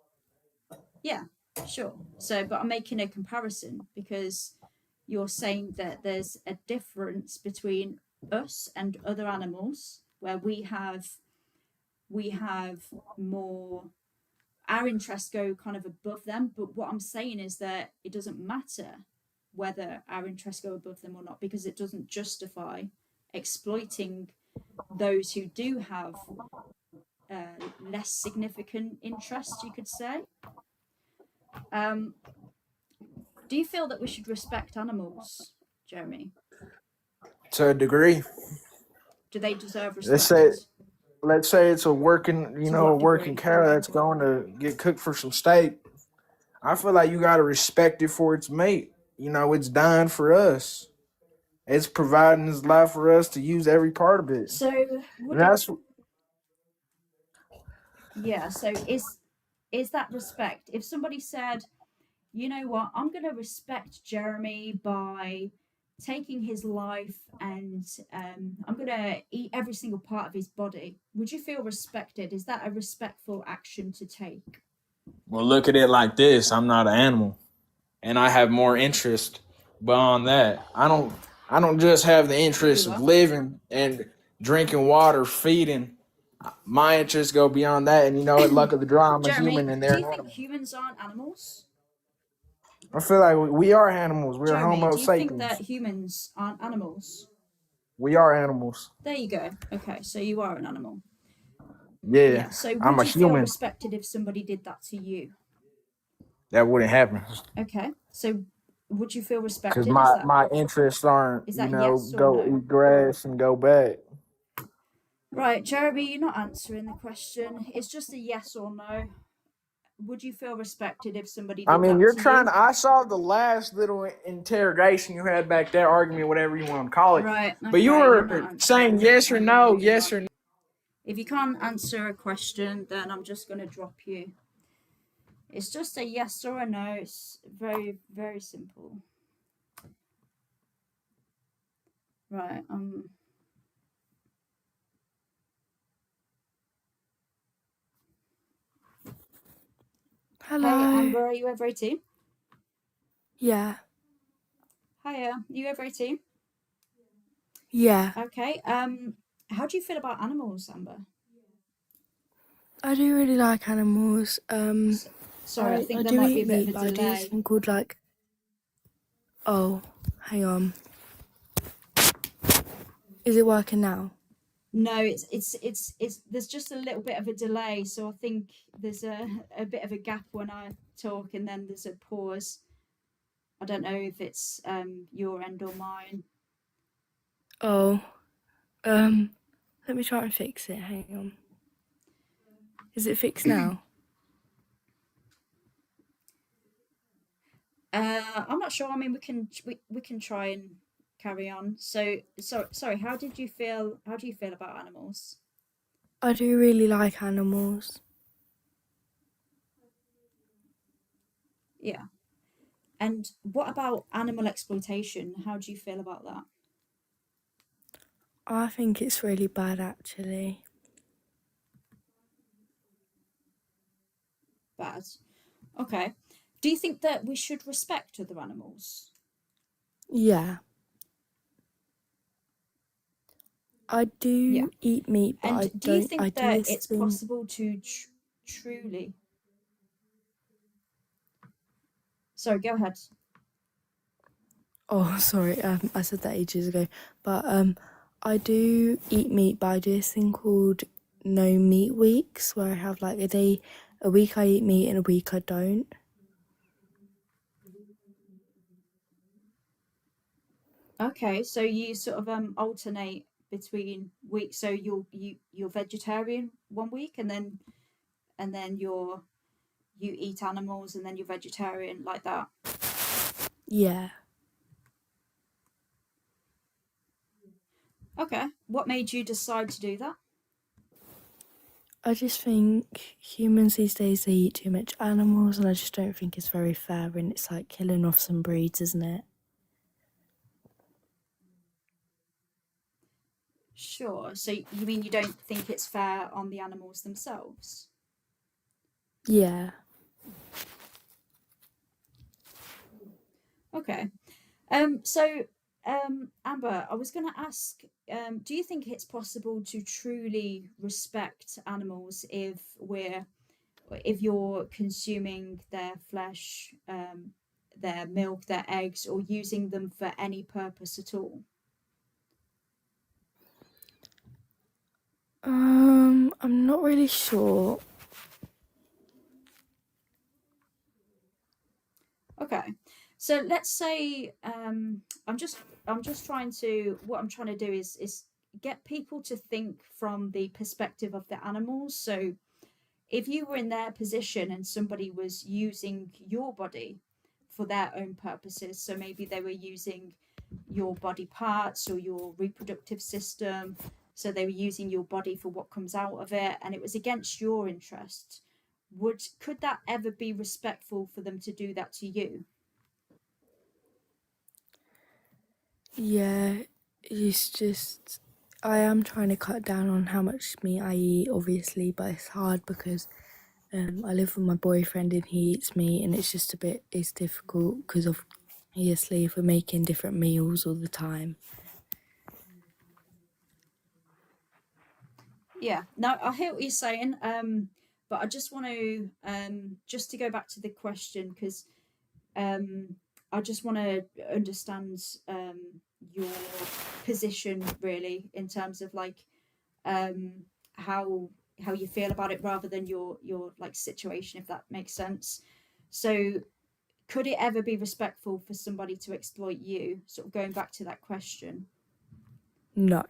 yeah, sure. So, but I'm making a comparison because you're saying that there's a difference between us and other animals where we have more, our interests go kind of above them. But what I'm saying is that it doesn't matter whether our interests go above them or not, because it doesn't justify exploiting those who do have less significant interests, you could say. Do you feel that we should respect animals, Jeremy? To a degree. Do they deserve Let's say respect? let's say it's a working, To a what working degree? cow that's going to get cooked for some steak. I feel like you got to respect it for its mate. It's dying for us. It's providing its life for us to use every part of it. So And would it? that's Yeah. So is that respect? If somebody said, you know what, I'm going to respect Jeremy by taking his life and I'm going to eat every single part of his body, would you feel respected? Is that a respectful action to take? well, look at it like this. I'm not an animal, and I have more interest beyond that. I don't just have the interest You of are. living and drinking water, feeding. My interests go beyond that, and at luck of the draw, I'm a Jeremy, human and do they're you an think animal. humans aren't animals? I feel like we are animals. We're Jeremy, Homo do you think that sapiens. humans aren't animals? We are animals. There you go. Okay, so you are an animal. Yeah, Yeah, so I'm would a you feel human. respected if somebody did that to you? That wouldn't happen Okay, so would you feel because respected? my interests aren't, Is that yes or go no? eat grass and go back. Right, Jeremy, you're not answering the question. It's just a yes or no. Would you feel respected if somebody I did mean, that you're to trying you? to. I saw the last little interrogation you had back there, argument, whatever you want to call it. Right, But you okay, you're not were answering. saying yes or I'm gonna no, move you yes on. or no. If you can't answer a question, then I'm just gonna drop you. It's just a yes or a no. It's very, very simple. Right, Hello. Hey, Amber, are you over 18? Yeah. Hiya, you over 18? Yeah. Okay, how do you feel about animals, Amber? I do really like animals. Sorry, I think I there do might be eat a bit of meat, a but I do this delay. thing called oh, hang on. Is it working now? No, it's there's just a little bit of a delay, so I think there's a bit of a gap when I talk and then there's a pause. I don't know if it's your end or mine. Oh, let me try and fix it. Hang on. Is it fixed now? I'm not sure. I mean, we can try and carry on. So sorry. How do you feel about animals? I do really like animals. Yeah. And what about animal exploitation? How do you feel about that? I think it's really bad, actually. Bad. Okay. Do you think that we should respect other animals? Yeah. I do Yeah. eat meat, but And I do you don't. I think do that this it's thing. possible to truly? Sorry, go ahead. Oh, sorry. I said that ages ago, but I do eat meat, but I do this thing called no meat weeks, where I have like a week I eat meat and a week I don't. Okay, so you sort of alternate between weeks. So you're vegetarian one week, and then you eat animals, and then you're vegetarian like that. Yeah. Okay, what made you decide to do that? I just think humans these days, they eat too much animals, and I just don't think it's very fair, and it's like killing off some breeds, isn't it? Sure. So you mean you don't think it's fair on the animals themselves? Yeah. Okay. So, Amber, I was going to ask, do you think it's possible to truly respect animals if you're consuming their flesh, their milk, their eggs, or using them for any purpose at all? I'm not really sure. Okay. So let's say I'm just trying to what I'm trying to do is get people to think from the perspective of the animals. So if you were in their position and somebody was using your body for their own purposes, so maybe they were using your body parts or your reproductive system, so they were using your body for what comes out of it, and it was against your interest, could that ever be respectful for them to do that to you? Yeah, it's just I am trying to cut down on how much meat I eat, obviously, but it's hard because I live with my boyfriend and he eats meat, and it's just it's difficult because obviously if we're making different meals all the time. Yeah, no, I hear what you're saying. But I just want to just to go back to the question because I just want to understand your position really in terms of like um, how how you feel about it rather than your like situation, if that makes sense. So, could it ever be respectful for somebody to exploit you? Sort of going back to that question. No.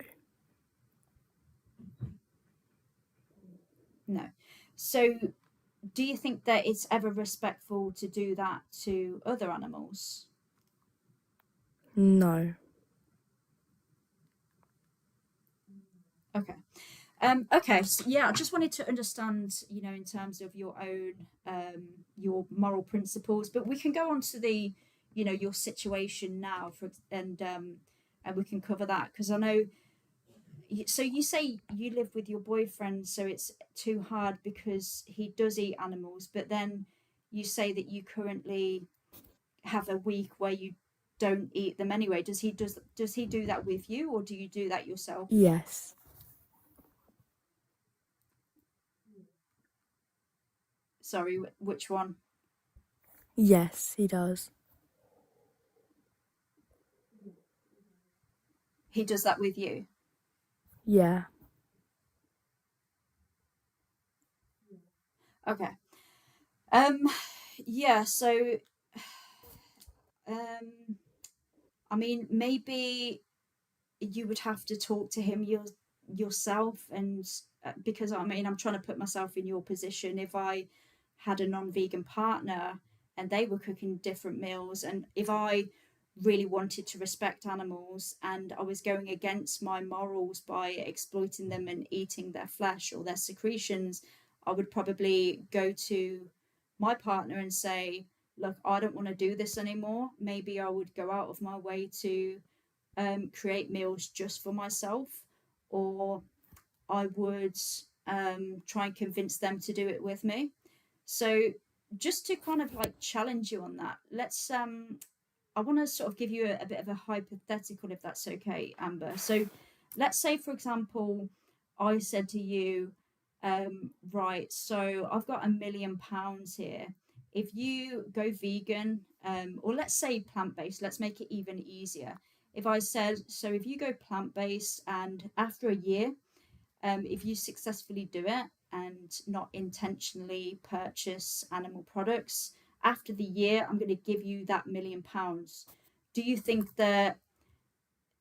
No. So, do you think that it's ever respectful to do that to other animals? No. Okay. Okay, so yeah, I just wanted to understand, in terms of your own your moral principles, but we can go on to the, your situation now and we can cover that because I know. So you say you live with your boyfriend, so it's too hard because he does eat animals, but then you say that you currently have a week where you don't eat them anyway. Does he do that with you, or do you do that yourself? Yes. Sorry, which one? Yes, he does. He does that with you. Yeah. Okay. Um, yeah. So, um, I mean, maybe you would have to talk to him yourself, and because I mean, I'm trying to put myself in your position. If I had a non-vegan partner and they were cooking different meals, and if I really wanted to respect animals and I was going against my morals by exploiting them and eating their flesh or their secretions, I would probably go to my partner and say, look, I don't want to do this anymore. Maybe I would go out of my way to create meals just for myself, or I would try and convince them to do it with me. So, just to kind of like challenge you on that, I want to sort of give you a bit of a hypothetical, if that's okay, Amber. So, let's say, for example, I said to you, right, so I've got £1 million here. If you go vegan, or let's say plant based, let's make it even easier. If I said, so if you go plant based and after a year, if you successfully do it and not intentionally purchase animal products, after the year, I'm going to give you that £1 million. Do you think that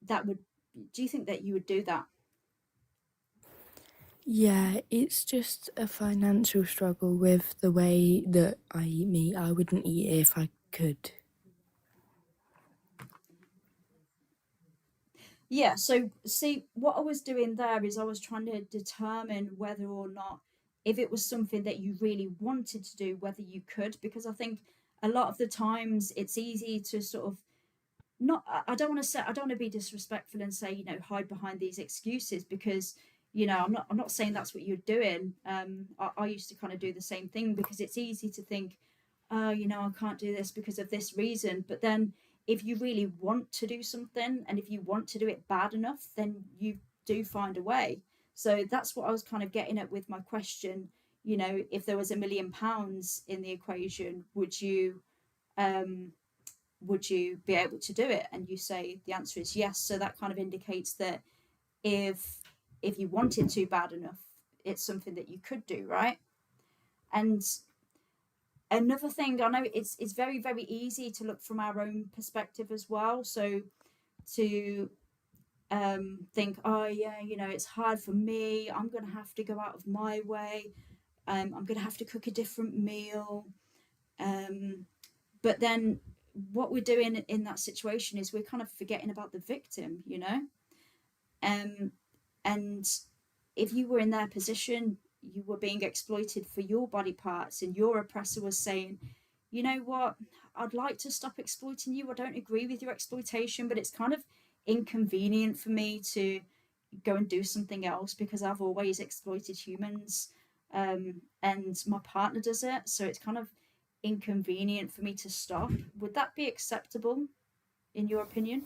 that would? Do you think that you would do that? Yeah, it's just a financial struggle with the way that I eat meat. I wouldn't eat it if I could. Yeah, so see, what I was doing there is I was trying to determine whether or not, if it was something that you really wanted to do, whether you could, because I think a lot of the times it's easy to sort of not, I don't want to say, I don't want to be disrespectful and say, hide behind these excuses because, I'm not saying that's what you're doing. I used to kind of do the same thing because it's easy to think, oh, I can't do this because of this reason. But then if you really want to do something and if you want to do it bad enough, then you do find a way. So that's what I was kind of getting at with my question. If there was £1 million in the equation, um, would you be able to do it? And you say the answer is yes. So that kind of indicates that if if you wanted to bad enough, it's something that you could do, right? And another thing, I know it's very, very easy to look from our own perspective as well. So to think, oh yeah, you know, it's hard for me. I'm gonna have to go out of my way. I'm gonna have to cook a different meal. But then what we're doing in that situation is we're kind of forgetting about the victim, you know. And if you were in their position, you were being exploited for your body parts, and your oppressor was saying, you know what, I'd like to stop exploiting you. I don't agree with your exploitation, but it's kind of inconvenient for me to go and do something else because I've always exploited humans, and my partner does it, so it's kind of inconvenient for me to stop. Would that be acceptable in your opinion?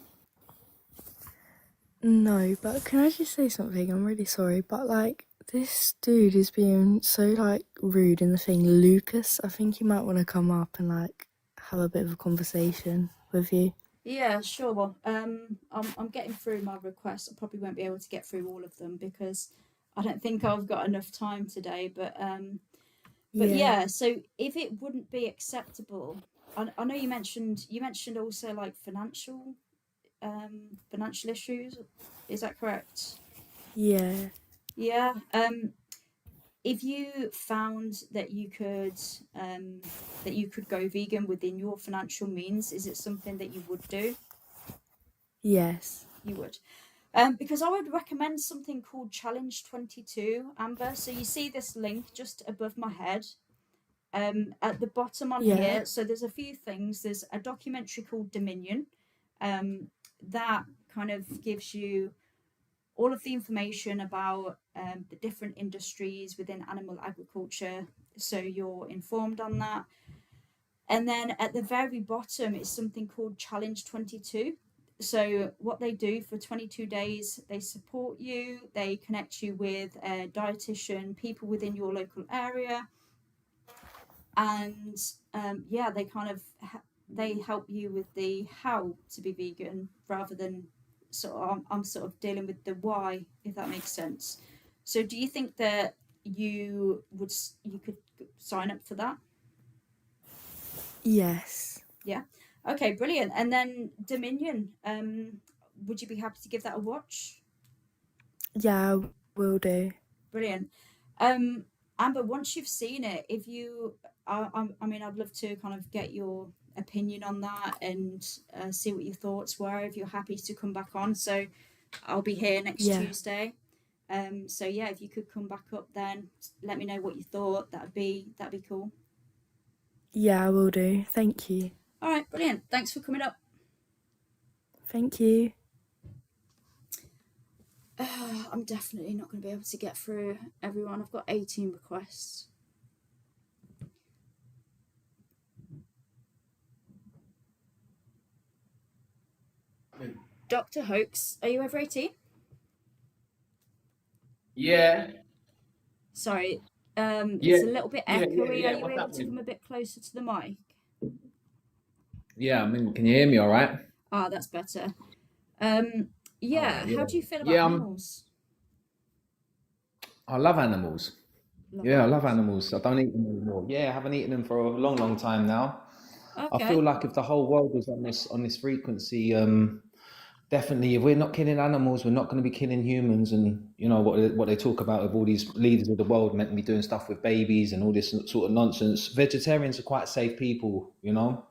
No, but can I just say something? I'm really sorry, but like this dude is being so like rude in the thing. Lucas, I think you might want to come up and like have a bit of a conversation with you. Yeah, sure. Well, I'm getting through my requests. I probably won't be able to get through all of them because I don't think I've got enough time today. But Yeah, yeah. So if it wouldn't be acceptable, I know you mentioned also like financial issues. Is that correct? yeah, Yeah. If you found that you could go vegan within your financial means, is it something that you would do? yes, You would. Because I would recommend something called Challenge 22, Amber. So you see this link just above my head, at the bottom on yeah, here. So there's a few things. There's a documentary called Dominion, that kind of gives you all of the information about the different industries within animal agriculture. So you're informed on that. And then at the very bottom is something called Challenge 22. So what they do for 22 days, they support you, they connect you with a dietitian, people within your local area, and yeah, they kind of they help you with the how to be vegan rather than I'm sort of dealing with the why, if that makes sense. So do you think that you could sign up for that? yes, Yeah. Okay, brilliant. And then Dominion, would you be happy to give that a watch? yeah, I will do. Brilliant. Amber, once you've seen it, if you, I mean, I'd love to kind of get your opinion on that and see what your thoughts were. If you're happy to come back on, so I'll be here next Yeah, Tuesday. So yeah, if you could come back up, then let me know what you thought. That'd be cool. yeah, I will do. Thank you. All right, brilliant. Thanks for coming up. Thank you. I'm definitely not going to be able to get through everyone. I've got 18 requests. Dr. Hoax, are you over 18? Yeah, Sorry, yeah, it's a little bit echoey. Are yeah. you What's able to come happening? a bit closer to the mic? Yeah, I mean, can you hear me all right? Ah, that's better. All Yeah, right, yeah. how do you feel about Yeah, animals? I love animals. Love Yeah, I love animals. animals. I don't eat them anymore. Yeah, I haven't eaten them for a long, long time now. I feel Okay. like if the whole world was on this frequency, definitely, if we're not killing animals, we're not going to be killing humans. And you know what they talk about with all these leaders of the world meant to be doing stuff with babies and all this sort of nonsense. Vegetarians are quite safe people, you know.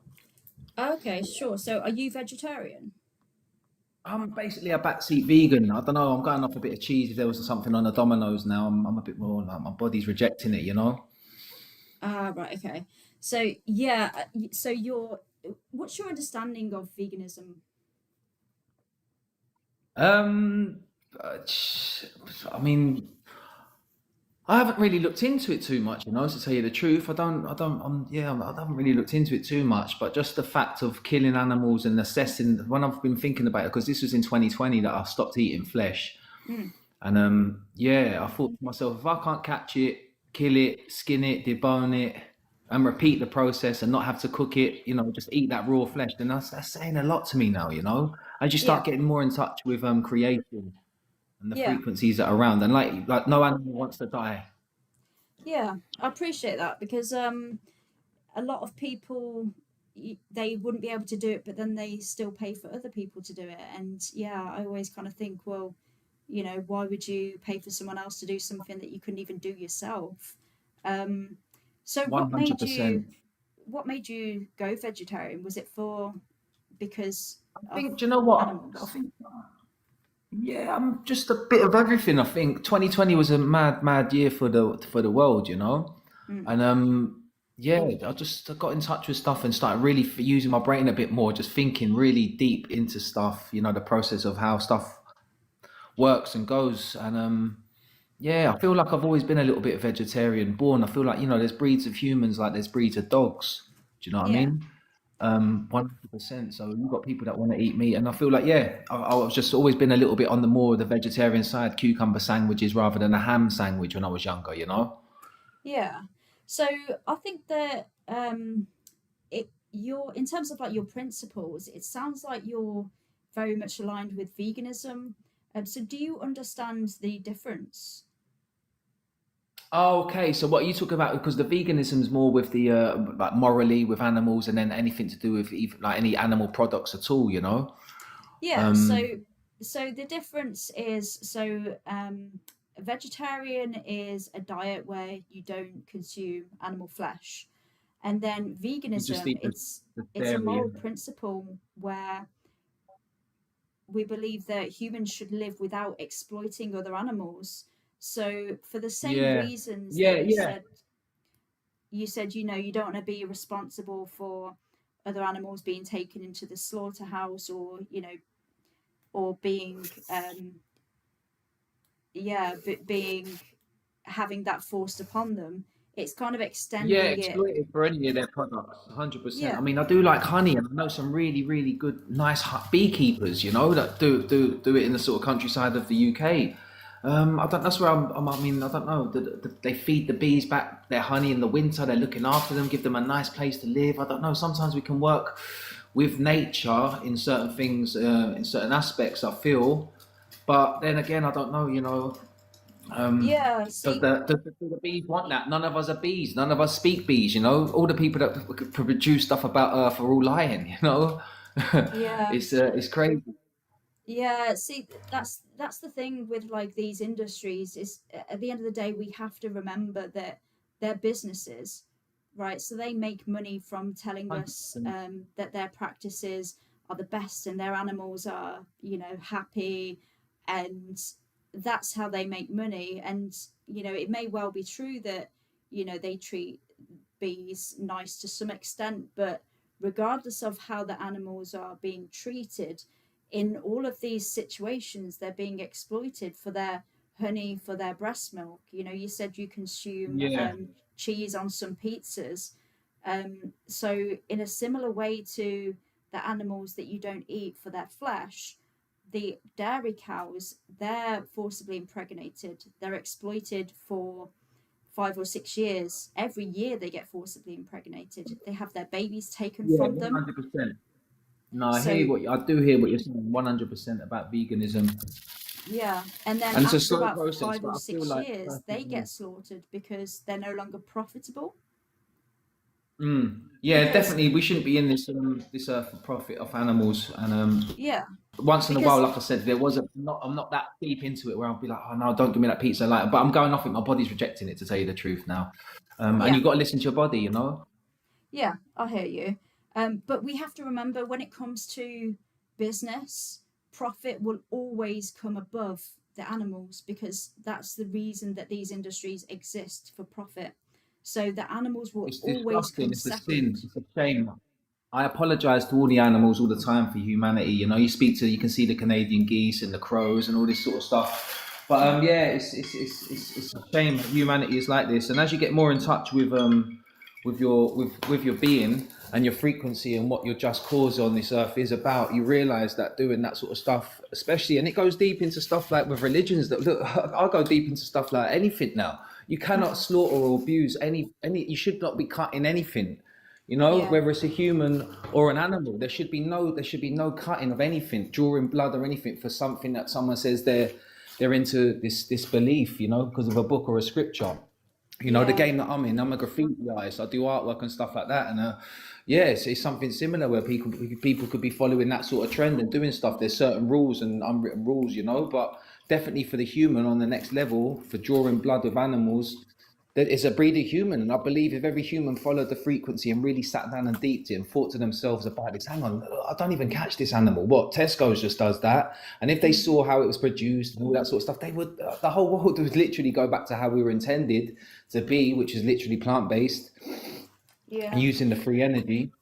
Okay, sure. So are you vegetarian? I'm basically a backseat vegan. I don't know. I'm going off a bit of cheese. If there was something on the Domino's now, I'm a bit more like my body's rejecting it. You know. Ah, right, okay. So yeah, so what's your understanding of veganism? Um, uh, I mean, I haven't really looked into it too much. You know, to tell you the truth, I haven't really looked into it too much. But just the fact of killing animals and assessing when I've been thinking about it, because this was in 2020 that I stopped eating flesh. Mm, And yeah, I thought to myself, if I can't catch it, kill it, skin it, debone it, and repeat the process and not have to cook it, you know, just eat that raw flesh, then that's saying a lot to me now, you know. As you yeah, start getting more in touch with creation and the yeah, frequencies that are around, and like no animal wants to die. yeah. I appreciate that because a lot of people, they wouldn't be able to do it, but then they still pay for other people to do it. And yeah, I always kind of think, well, why would you pay for someone else to do something that you couldn't even do yourself? So One hundred percent. what made you go vegetarian? Was it because I of think, do you know what? I animals? think, yeah, I'm just a bit of everything. I think 2020 was a mad year for the world, you know, Mm, and yeah, I got in touch with stuff and started really using my brain a bit more, just thinking really deep into stuff, you know, the process of how stuff works and goes, and yeah, I feel like I've always been a little bit vegetarian born. I feel like, you know, there's breeds of humans like there's breeds of dogs. Do you know what I yeah. mean? 100%. So you've got people that want to eat meat, and I feel like, yeah, I've just always been a little bit on the more the vegetarian side, cucumber sandwiches rather than a ham sandwich when I was younger, you know? Yeah. So I think that you're, in terms of like your principles, it sounds like you're very much aligned with veganism. So do you understand the difference? Oh, okay. So what are you talking about? Because the veganism is more with the like morally with animals, and then anything to do with even like any animal products at all, you know? Yeah. Um, So the difference is, vegetarian is a diet where you don't consume animal flesh, and then you just veganism, eat the it's a dairy. moral principle where we believe that humans should live without exploiting other animals. So for the same Yeah. reasons Yeah, that yeah. you said, you don't want to be responsible for other animals being taken into the slaughterhouse, or or being being having that forced upon them. It's kind of Yeah, extending it. exploited for any of their products, 100%. I Yeah, mean, I do like honey, and I know some really good, nice beekeepers, you know, that do it in the sort of countryside of the UK. I don't. That's where I mean, I don't know. They feed the bees back their honey in the winter. They're looking after them, give them a nice place to live. I don't know. Sometimes we can work with nature in certain things, in certain aspects. I feel, but then again, I don't know. You know, yeah. See, does the bees want that? None of us are bees. None of us speak bees. You know, all the people that produce stuff about Earth are all lying. You know, yeah. it's crazy. Yeah, see, that's the thing with like these industries is, at the end of the day, we have to remember that they're businesses, right? So they make money from telling us 100%. that their practices are the best and their animals are, happy, and that's how they make money. And it may well be true that they treat bees nice to some extent, but regardless of how the animals are being treated, in all of these situations, they're being exploited for their honey, for their breast milk. You said you consume Yeah, cheese on some pizzas. So, in a similar way to the animals that you don't eat for their flesh, the dairy cows, they're forcibly impregnated. They're exploited for 5 or 6 years. Every year they get forcibly impregnated. They have their babies taken yeah, from one them. hundred percent. No, So I do hear what you're saying. 100% about veganism, yeah, and then and it's a after slow about process, five but or I feel six like years, they personally, get slaughtered because they're no longer profitable. yeah, Because definitely, we shouldn't be in this earth for profit of animals, and yeah, once in a while, because like I said, there was a not I'm not that deep into it where I'll be like, oh no, don't give me that pizza, like, but I'm going off it. My body's rejecting it, to tell you the truth now, and yeah, you got to listen to your body, you know. yeah, I hear you. But we have to remember, when it comes to business, profit will always come above the animals, because that's the reason that these industries exist, for profit. So the animals will It's always disgusting. come It's a sin. second. It's a shame. I apologize to all the animals all the time for humanity. You know, you can see the Canadian geese and the crows and all this sort of stuff. But Mm, yeah, it's a shame that humanity is like this. And as you get more in touch with your being and your frequency and what your just cause on this earth is about, you realize that doing that sort of stuff, especially, and it goes deep into stuff like with religions. That look, I'll go deep into stuff like anything now. You cannot mm, slaughter or abuse any. You should not be cutting anything. You know, yeah, whether it's a human or an animal, there should be no cutting of anything, drawing blood or anything for something that someone says they're into this belief, you know, because of a book or a scripture. You know, the Yeah. game that I'm in, I'm a graffiti artist. I do artwork and stuff like that, and yeah, it's something similar where people could be following that sort of trend and doing stuff. There's certain rules and unwritten rules, you know, but definitely for the human on the next level, for drawing blood with animals, that it's a breed of human. And I believe if every human followed the frequency and really sat down and deeped it and thought to themselves about this, hang on, I don't even catch this animal. What, Tesco's just does that? And if they saw how it was produced and all that sort of stuff, they would, the whole world would literally go back to how we were intended to be, which is literally plant-based and Yeah. using the free energy.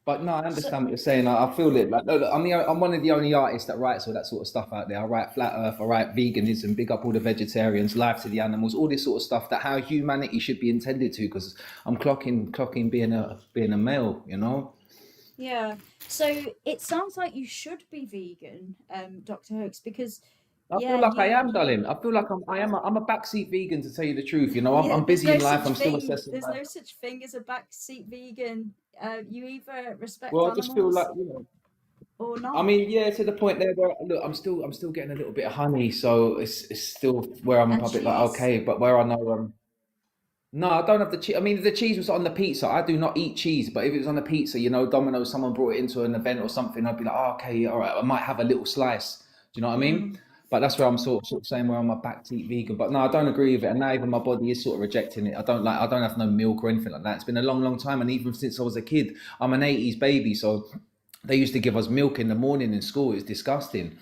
But no, I So understand what you're saying. I feel it. Like, look, I'm one of the only artists that writes all that sort of stuff out there. I write flat Earth, I write veganism, big up all the vegetarians, life to the animals, all this sort of stuff. That how humanity should be intended to. Because I'm clocking being a male. You know. yeah. So it sounds like you should be vegan, Dr. Hoax, because I feel yeah, like I am, you darling. I feel like I'm a backseat vegan to tell you the truth. You know, yeah, I'm there's busy no in life. such I'm still thing. assessing There's life. no such thing as a backseat vegan. You either respect Well, I just feel like animals you know. or I not. mean, yeah, to the point there where look, I'm still getting a little bit of honey, so it's still where I'm And a bit like cheese. okay, but where I know no, I don't have the cheese. I mean, the cheese was on the pizza. I do not eat cheese, but if it was on a pizza, you know, Domino's, someone brought it into an event or something, I'd be like, oh, okay, yeah, all right, I might have a little slice. Do you know what I mean? Mm, But that's where I'm sort of saying where I'm a backseat vegan. But no, I don't agree with it, and now even my body is sort of rejecting it. I don't have no milk or anything like that. It's been a long time, and even since I was a kid, I'm an '80s baby, so they used to give us milk in the morning in school. It's disgusting.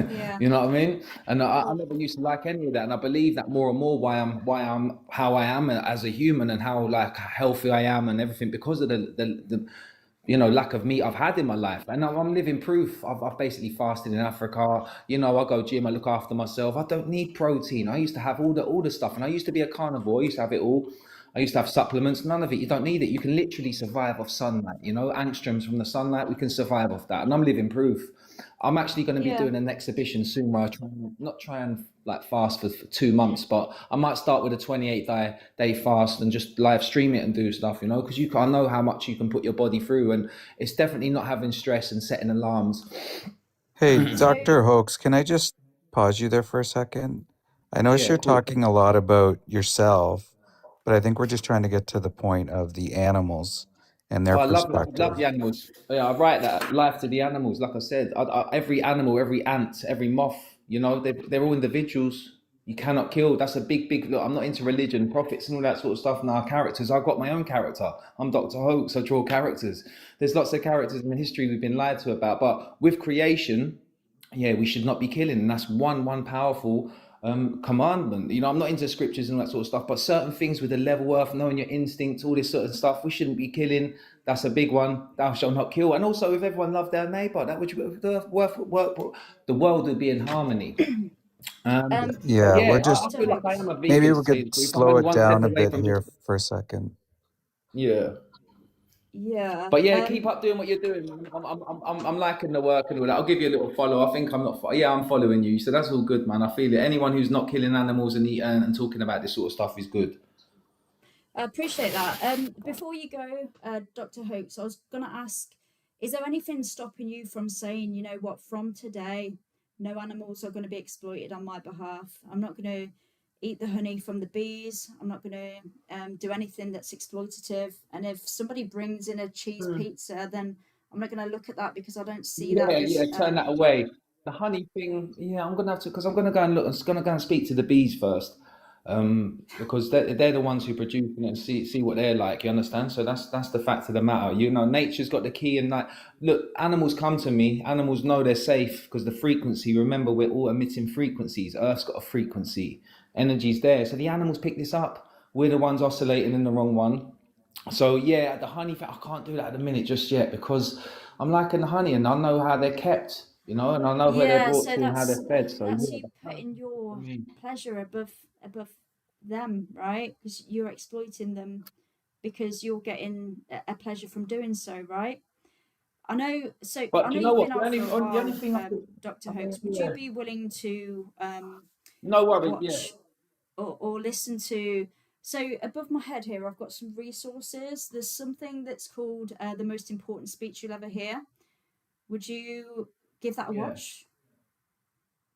yeah. You know what I mean? And I never used to like any of that, and I believe that more and more why I'm how I am as a human and how like healthy I am and everything because of the you know lack of meat I've had in my life, and I'm living proof. I've basically fasted in Africa. You know, I go gym, I look after myself. I don't need protein. I used to have all the stuff, and I used to be a carnivore. I used to have it all. I used to have supplements. None of it. You don't need it. You can literally survive off sunlight. You know, angstroms from the sunlight. We can survive off that, and I'm living proof. I'm actually going to be Yeah. doing an exhibition soon where I not try and like fast for 2 months, but I might start with a 28 day fast and just live stream it and do stuff, you know, because I know how much you can put your body through, and it's definitely not having stress and setting alarms. Hey, So Dr. Hoax, can I just pause you there for a second? I know Yeah, you're cool. talking a lot about yourself, but I think we're just trying to get to the point of the animals and Oh, their I love perspective. the animals. Yeah, I write that life to the animals. Like I said, every animal, every ant, every moth, you know, they're all individuals. You cannot kill. That's a big look. I'm not into religion, prophets, and all that sort of stuff. And our characters, I've got my own character. I'm Dr. Hoax. I draw characters. There's lots of characters in history we've been lied to about. But with creation, yeah, we should not be killing, and that's one powerful commandment. You know, I'm not into scriptures and all that sort of stuff, but certain things with the level worth, knowing your instincts, all this sort of stuff, we shouldn't be killing. That's a big one. Thou shalt not kill. And also, if everyone loved their neighbor, that would the world would be in harmony. But Yeah, yeah, we're I just Dr. feel like I am Hoax. a maybe vegan to we tell you could the truth. I'm slow only it one step down a away bit from here just for a second. yeah. Yeah. But yeah, keep up doing what you're doing. Man. I'm liking the work and all that. I'll give you a little follow. I think I'm not. Yeah, I'm following you. So that's all good, man. I feel it. Anyone who's not killing animals and eating and talking about this sort of stuff is good. I appreciate that. Before you go, Dr. Hoax, I was going to ask, is there anything stopping you from saying, you know what, from today, no animals are going to be exploited on my behalf. I'm not going to eat the honey from the bees. I'm not going to do anything that's exploitative. And if somebody brings in a cheese pizza, then I'm not going to look at that because I don't see that Yeah, as turn that away. The honey thing, yeah, I'm gonna have to because I'm gonna go and look. I'm just gonna go and speak to the bees first, because they're the ones who produce it and see what they're like. You understand? So that's the fact of the matter. You know, nature's got the key, and like, look, animals come to me. Animals know they're safe because the frequency. Remember, we're all emitting frequencies. Earth's got a frequency. Energy's there, so the animals pick this up. We're the ones oscillating in the wrong one. So yeah, the honey thing, I can't do that at the minute just yet because I'm liking the honey and I know how they're kept, you know, and I know where they're yeah, brought so to and how they're fed. So that's yeah, you putting I your mean, pleasure above them, right? Because you're exploiting them because you're getting a pleasure from doing so, right? I know. So I but know you know you've what? been out for a The only while, thing Dr. I mean, Hoax. Would you yeah, be willing to no worries, yeah, watch or listen to? So above my head here, I've got some resources. There's something that's called the most important speech you'll ever hear. Would you give that a yeah. watch?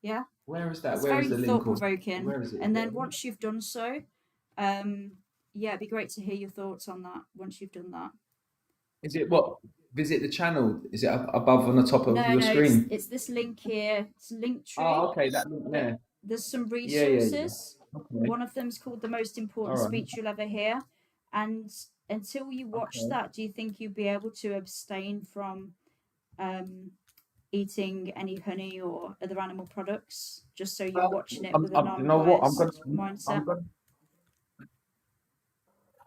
Yeah, Where is that? it's Where is very the link? thought Or provoking. where is it? And then once you've done so, um, yeah, it'd be great to hear your thoughts on that once you've done that. Is it what? Visit the channel. Is it up above on the top of No, your no, screen? it's this link here. It's Linktree, Oh, okay, that link but there. there's some Yeah, yeah, yeah. resources. Okay. One of them's called The Most All Important right. Speech You'll Ever Hear. And until you watch Okay. that, do you think you'd be able to abstain from eating any honey or other animal products, just so you're watching it with a You know what? non-biased I'm mindset? gonna,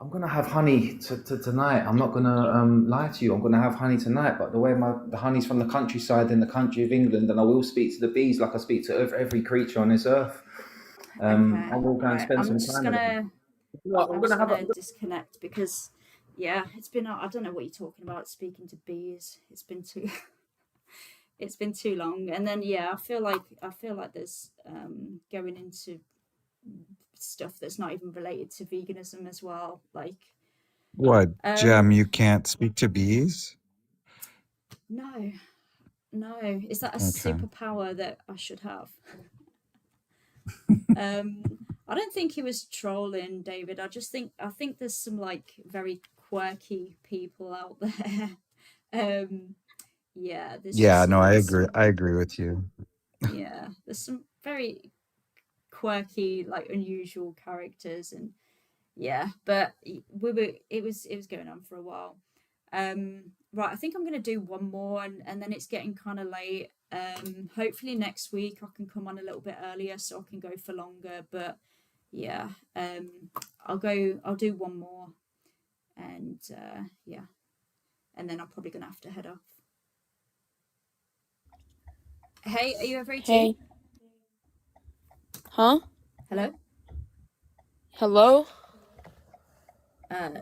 I'm gonna have honey tonight. I'm not gonna lie to you. I'm gonna have honey tonight. But the way the honey's from the countryside in the country of England, and I will speak to the bees like I speak to every creature on this earth. Okay, And we'll go and right. spend some time with them. I'm I'm gonna just have a. gonna disconnect because, yeah, it's been. I don't know what you're talking about. Speaking to bees, it's been too. It's been too long, and then yeah, I feel like there's going into stuff that's not even related to veganism as well. Like, What, Jem, um, you can't speak to bees? no, no, is that a Okay. superpower that I should have? I don't think he was trolling, David. I think there's some like very quirky people out there. Yeah, Yeah, no, I there's agree. some I agree with you. yeah, there's some very quirky, like unusual characters, and yeah, but it was going on for a while. Right, I think I'm gonna do one more, and then it's getting kind of late. Hopefully next week I can come on a little bit earlier so I can go for longer. But yeah, I'll do one more, and yeah, and then I'm probably gonna have to head off. Hey, are you over 18? Hey. Huh? Hello? Hello?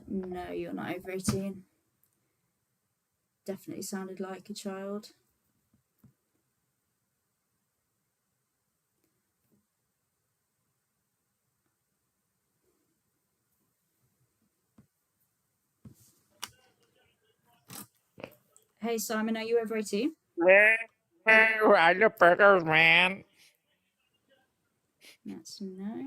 No, you're not over 18. Definitely sounded like a child. Hey, Simon, are you over 18? I love burgers, man. That's no.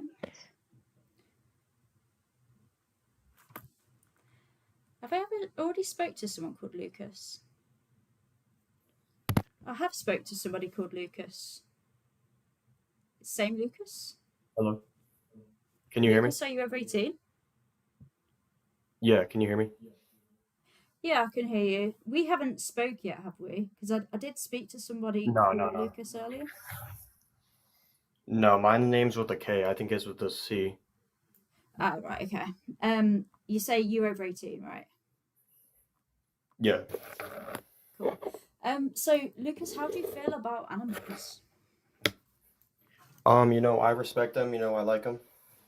Have I ever already spoke to someone called Lucas? I have spoke to somebody called Lucas. Same Lucas? Hello. Can you hear me? Lucas, are you over 18? Yeah, can you hear me? Yeah, I can hear you. We haven't spoke yet, have we? Because I did speak to somebody No, no, called no. Lucas earlier. No, my name's with a K. I think it's with a C. Ah, right, okay. You say you're over 18, right? Yeah. Cool. So Lucas, how do you feel about animals? I respect them, I like them,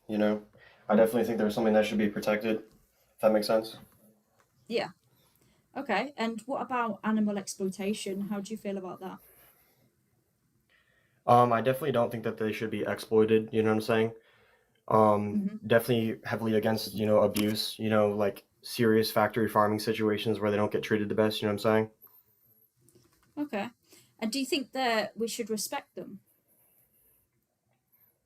I definitely think there's something that should be protected, if that makes sense. Yeah. Okay. And what about animal exploitation? How do you feel about that? I definitely don't think that they should be exploited, you know what I'm saying? Mm-hmm. Definitely heavily against, abuse, like serious factory farming situations where they don't get treated the best, you know what I'm saying? Okay. And do you think that we should respect them?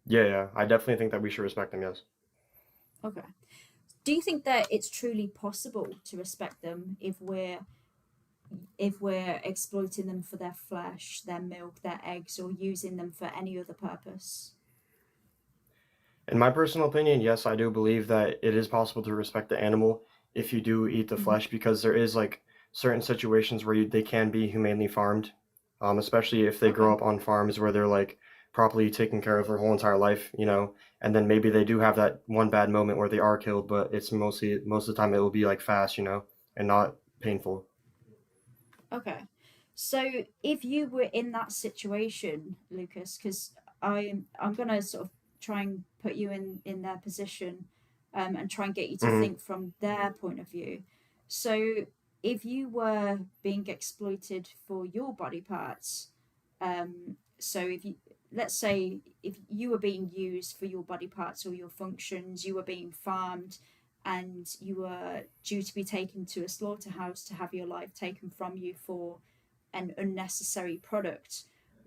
Yeah, yeah, I definitely think that we should respect them, yes. Okay. Do you think that it's truly possible to respect them if we're exploiting them for their flesh, their milk, their eggs, or using them for any other purpose? In my personal opinion, yes, I do believe that it is possible to respect the animal if you do eat the Mm-hmm. flesh because there is like certain situations where they can be humanely farmed, especially if they Okay. grow up on farms where they're like properly taken care of their whole entire life, and then maybe they do have that one bad moment where they are killed, but it's mostly most of the time it will be like fast, and not painful. Okay. So if you were in that situation, Lucas, because I'm gonna sort of try and put you in their position, and try and get you to Hmm. think from their point of view. So if you were being exploited for your body parts, so if you let's say if you were being used for your body parts or your functions, you were being farmed and you were due to be taken to a slaughterhouse to have your life taken from you for an unnecessary product,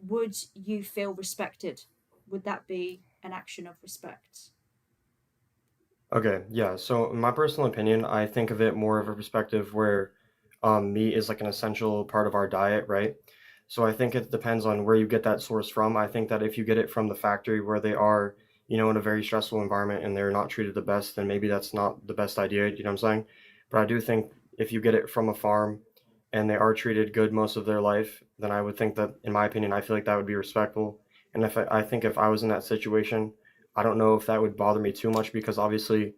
would you feel respected? Would that be an action of respect? Okay, yeah. So in my personal opinion, I think of it more of a perspective where meat is like an essential part of our diet, right? So I think it depends on where you get that source from. I think that if you get it from the factory where they are, in a very stressful environment and they're not treated the best, then maybe that's not the best idea, you know what I'm saying? But I do think if you get it from a farm and they are treated good most of their life, then I would think that, in my opinion, I feel like that would be respectful. And I think if I was in that situation, I don't know if that would bother me too much because obviously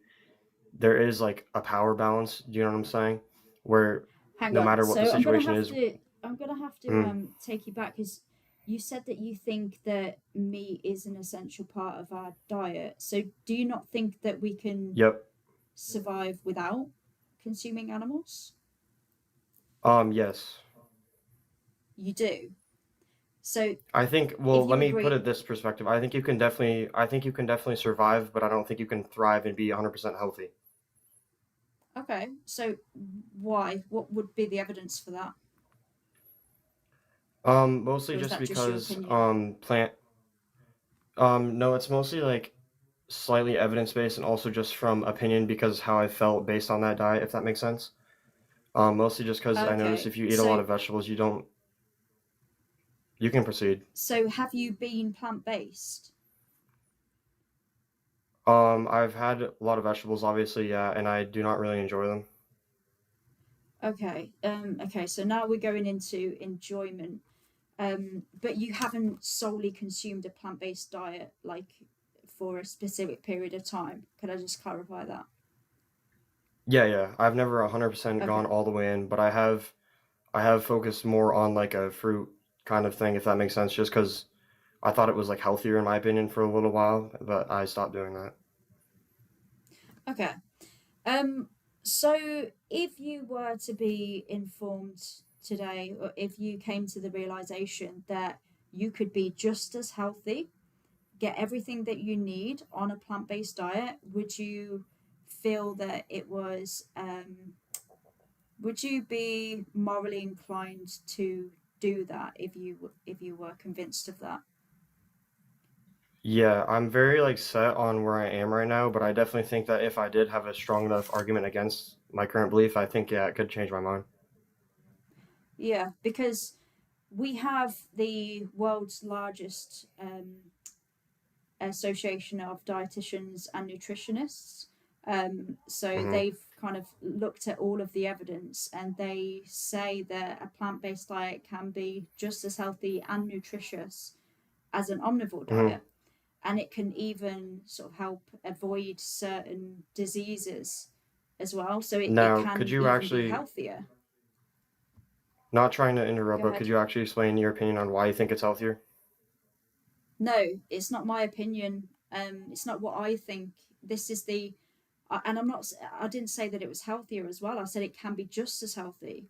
there is like a power balance. Do you know what I'm saying? Where Hang no on. matter what the So situation is, I'm gonna have to mm, take you back because you said that you think that meat is an essential part of our diet. So do you not think that we can yep, survive without consuming animals? yes. You do. So I think, if well, let you me put agree, it this perspective. I think you can definitely survive, but I don't think you can thrive and be 100% healthy. okay. So why? What would be the evidence for that? Mostly Or is just that just your because, opinion? no, it's mostly like slightly evidence-based and also just from opinion because how I felt based on that diet, if that makes sense. Mostly just because I noticed Okay. if you eat a lot of vegetables, you can proceed. So have you been plant-based? I've had a lot of vegetables, obviously, yeah, and I do not really enjoy them. Okay. Okay. So now we're going into enjoyment. But you haven't solely consumed a plant-based diet like for a specific period of time. Could I just clarify that? Yeah, yeah. I've never 100% gone Okay. all the way in, but I have focused more on like a fruit kind of thing, if that makes sense, just because I thought it was like healthier in my opinion for a little while, but I stopped doing that. Okay. Um, so if you were to be informed today, or if you came to the realization that you could be just as healthy, get everything that you need on a plant-based diet, would you feel that it was would you be morally inclined to do that if you were convinced of that? Yeah, I'm very like set on where I am right now, but I definitely think that if I did have a strong enough argument against my current belief, I think yeah, it could change my mind. Yeah, because we have the world's largest association of dietitians and nutritionists. So Mm-hmm. they've kind of looked at all of the evidence and they say that a plant based diet can be just as healthy and nutritious as an omnivore Mm-hmm. diet. And it can even sort of help avoid certain diseases as well. So it Now, could can you even be actually, healthier. not trying to interrupt, Go but could ahead. you actually explain your opinion on why you think it's healthier? No, it's not my opinion. It's not what I think. This is the, and I'm not. I didn't say that it was healthier as well. I said it can be just as healthy.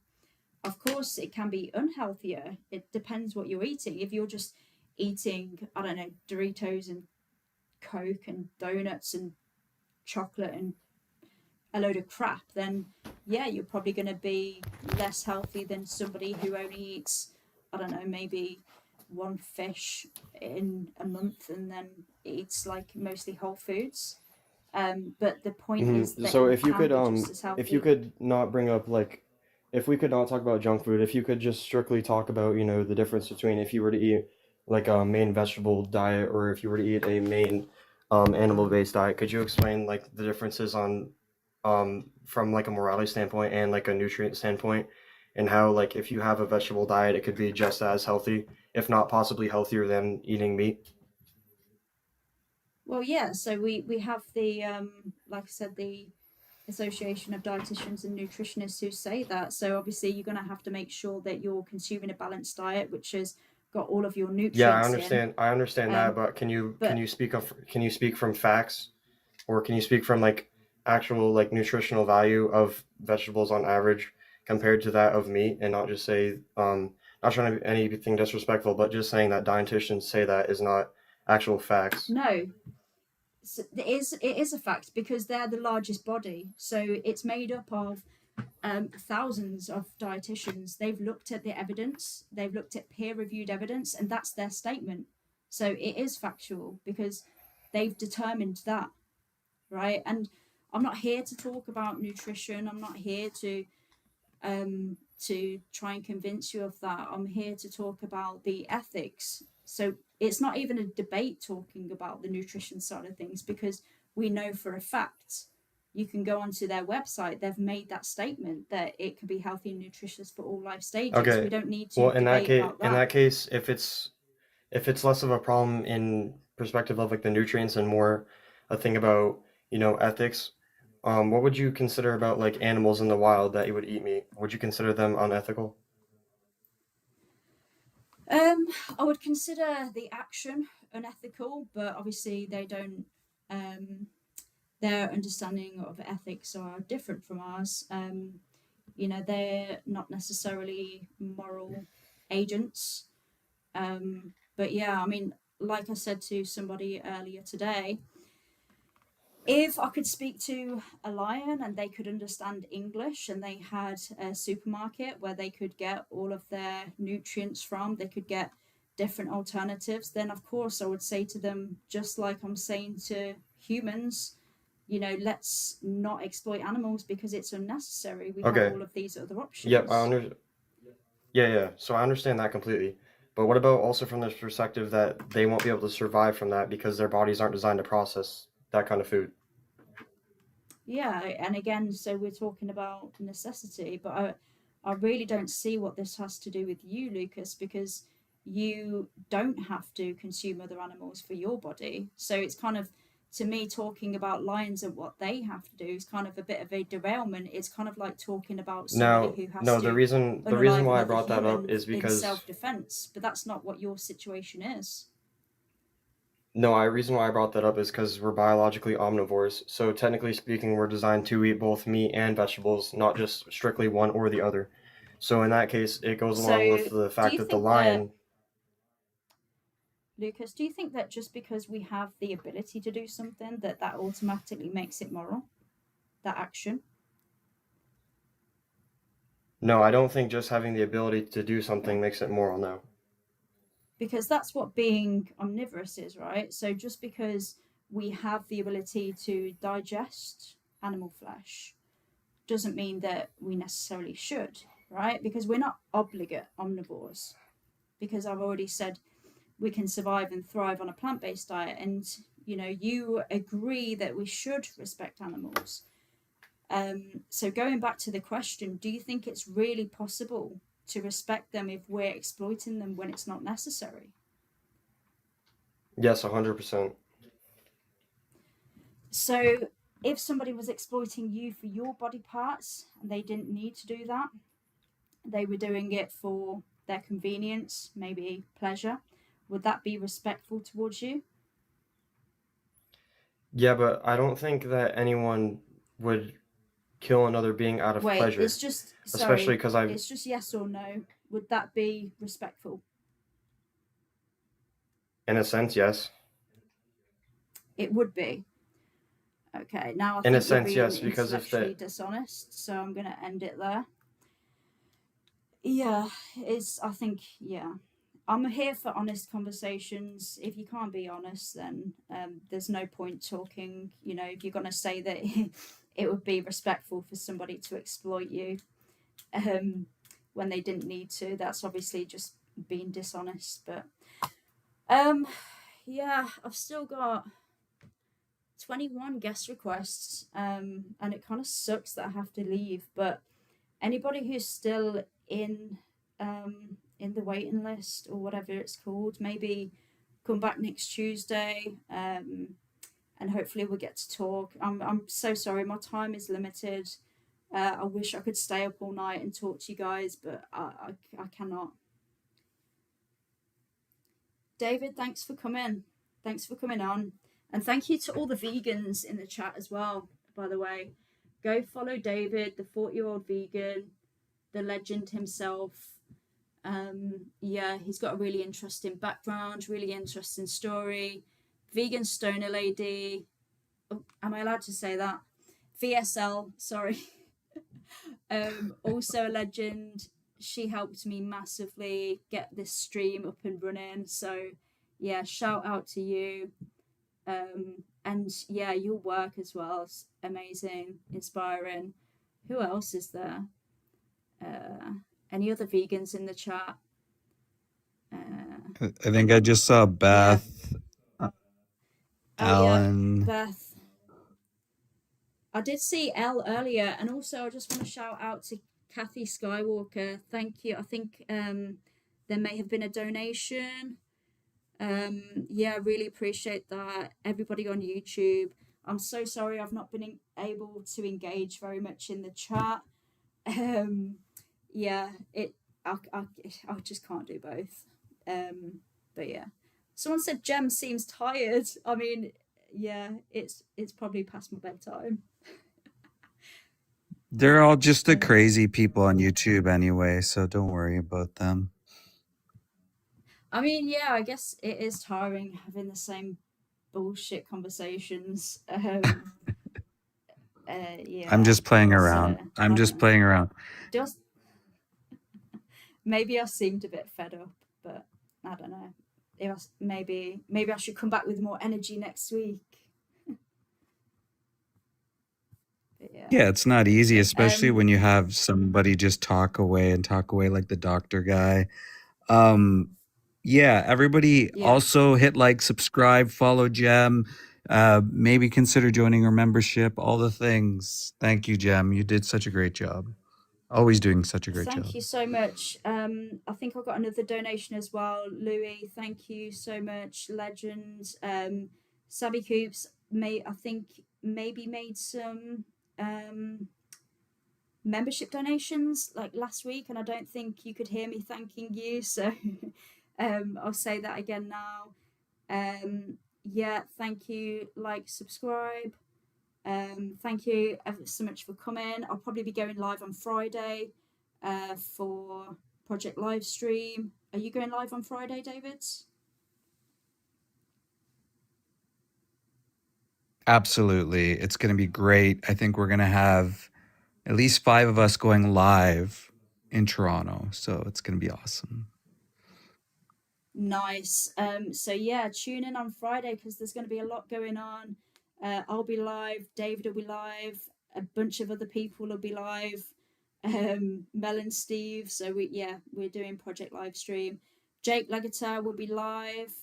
Of course, it can be unhealthier. It depends what you're eating. If you're just eating, I don't know, Doritos and Coke and donuts and chocolate and a load of crap, then yeah, you're probably going to be less healthy than somebody who only eats, I don't know, maybe one fish in a month and then eats like mostly whole foods. But the point is Mm-hmm. that So you can be just as if you healthy. could not bring up like, if we could not talk about junk food, if you could just strictly talk about, the difference between if you were to eat like a main vegetable diet or if you were to eat a main animal-based diet, could you explain like the differences on from like a morality standpoint and like a nutrient standpoint, and how like if you have a vegetable diet, it could be just as healthy, if not possibly healthier than eating meat? Well, yeah, so we have the, like I said, the Association of Dietitians and Nutritionists who say that. So obviously you're going to have to make sure that you're consuming a balanced diet, which has got all of your Yeah, I nutrients in. understand. I understand that, Um, but can but you speak from facts, or can you speak from like actual like nutritional value of vegetables on average compared to that of meat, and not just say not trying to be anything disrespectful, but just saying that dietitians say that is not actual facts. no, it is a fact because they're the largest body. So it's made up of thousands of dietitians. They've looked at the evidence, they've looked at peer reviewed evidence, and that's their statement. So it is factual because they've determined that, right? And I'm not here to talk about nutrition. I'm not here to try and convince you of that. I'm here to talk about the ethics. So it's not even a debate talking about the nutrition side of things, because we know for a fact, you can go onto their website, they've made that statement that it can be healthy and nutritious for all life stages. We Okay. don't need to Well, debate about in that. that case, if it's less of a problem in perspective of like the nutrients and more a thing about, you know, ethics, what would you consider about like animals in the wild that you would eat meat? Would you consider them unethical? I would consider the action unethical, but obviously they don't. Their understanding of ethics are different from ours. You know, they're not necessarily moral agents. But yeah, I mean, like I said to somebody earlier today, if I could speak to a lion and they could understand English and they had a supermarket where they could get all of their nutrients from, they could get different alternatives, then of course I would say to them, just like I'm saying to humans, you know, let's not exploit animals because it's unnecessary. We have Okay. all of these other Yep, options. yeah. So I understand that completely. But what about also from the perspective that they won't be able to survive from that because their bodies aren't designed to process that kind of food? Yeah, and again, so we're talking about necessity, but I really don't see what this has to do with you, Lucas, because you don't have to consume other animals for your body. So it's kind of, to me, talking about lions and what they have to do is kind of a bit of a derailment. It's kind of like talking about somebody Now, who has no, to the reason unalive why I another brought that up human is in because self-defense, but that's not what your situation is. no, I reason why I brought that up is because we're biologically omnivores. So technically speaking, we're designed to eat both meat and vegetables, not just strictly one or the other. So in that case, it goes along So with the do fact you that the think that, lion. Lucas, do you think that just because we have the ability to do something, that that automatically makes it moral, that action? No, I don't think just having the ability to do something makes it moral, no. Because that's what being omnivorous is, right? So just because we have the ability to digest animal flesh doesn't mean that we necessarily should, right? Because we're not obligate omnivores. Because I've already said we can survive and thrive on a plant-based diet, and you know, you agree that we should respect animals. So going back to the question, do you think it's really possible to respect them if we're exploiting them when it's not necessary? Yes, 100%. So if somebody was exploiting you for your body parts and they didn't need to do that, they were doing it for their convenience, maybe pleasure, would that be respectful towards you? Yeah, but I don't think that anyone would kill another being out of Wait, pleasure, especially sorry, because I've, it's just yes or no. Would that be respectful? in a sense, yes. It would be. Okay, now I In a think you're sense, being yes, because if intellectually that, dishonest, so I'm going to end it there. Yeah, I think, yeah. I'm here for honest conversations. If you can't be honest, then there's no point talking. You know, if you're going to say that it would be respectful for somebody to exploit you when they didn't need to, that's obviously just being dishonest. But yeah, I've still got 21 guest requests, and it kind of sucks that I have to leave. But anybody who's still in the waiting list or whatever it's called, maybe come back next Tuesday, and hopefully we'll get to talk. I'm so sorry, my time is limited. I wish I could stay up all night and talk to you guys, but I cannot. David, thanks for coming. Thanks for coming on. And thank you to all the vegans in the chat as well, by the way. Go follow David, the 40-year-old vegan, the legend himself. Yeah, he's got a really interesting background, really interesting story. Vegan stoner lady. Oh, am I allowed to say that? VSL, sorry. Also a legend. She helped me massively get this stream up and running. So yeah, shout out to you. and yeah, your work as well is amazing, inspiring. Who else is there? Any other vegans in the chat? I think I just saw Yeah. Beth, Oh yeah, Alan. Beth. I did see Elle earlier, and also I just want to shout out to Kathy Skywalker. Thank you. I think there may have been a donation. Yeah, I really appreciate that. Everybody on YouTube. I'm so sorry I've not been able to engage very much in the chat. Yeah, I just can't do both. But yeah, someone said Jem seems tired. I mean, yeah, it's probably past my bedtime. They're all just the crazy people on YouTube anyway, so don't worry about them. I mean, yeah, I guess it is tiring having the same bullshit conversations. Yeah, I'm just playing it's around. I'm I don't just know. playing around. Just maybe I seemed a bit fed up, but I don't know. If I, maybe I should come back with more energy next week. But yeah. Yeah, it's not easy, especially Um. when you have somebody just talk away like the doctor guy. Yeah, everybody Yeah. also hit like, subscribe, follow Jem, maybe consider joining her membership, all the things. Thank you, Jem. You did such a great job. Always doing such a great job. Thank you so much. I think I've got another donation as well. Louis, thank you so much. Legend. Savvy Coops I think maybe made some membership donations like last week, and I don't think you could hear me thanking you, so I'll say that again now. Yeah, thank you. Like, subscribe. Thank you ever so much for coming. I'll probably be going live on Friday for Project Livestream. Are you going live on Friday, David? Absolutely. It's going to be great. I think we're going to have at least 5 of us going live in Toronto. So it's going to be awesome. Nice. So yeah, tune in on Friday because there's going to be a lot going on. I'll be live. David will be live. A bunch of other people will be live. Mel and Steve. So we're doing Project Livestream. Jake Legater will be live.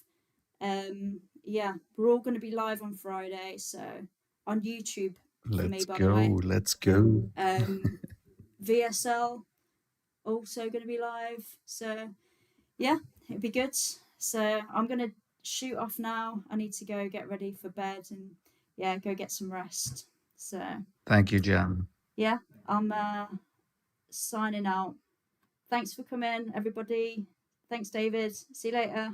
Yeah, we're all going to be live on Friday. So on YouTube for me, by the way. Let's go. VSL also going to be live. So yeah, it'd be good. So I'm gonna shoot off now. I need to go get ready for bed and yeah, go get some rest. So Thank you, Jem. yeah, I'm signing out. Thanks for coming, everybody. Thanks, David. See you later.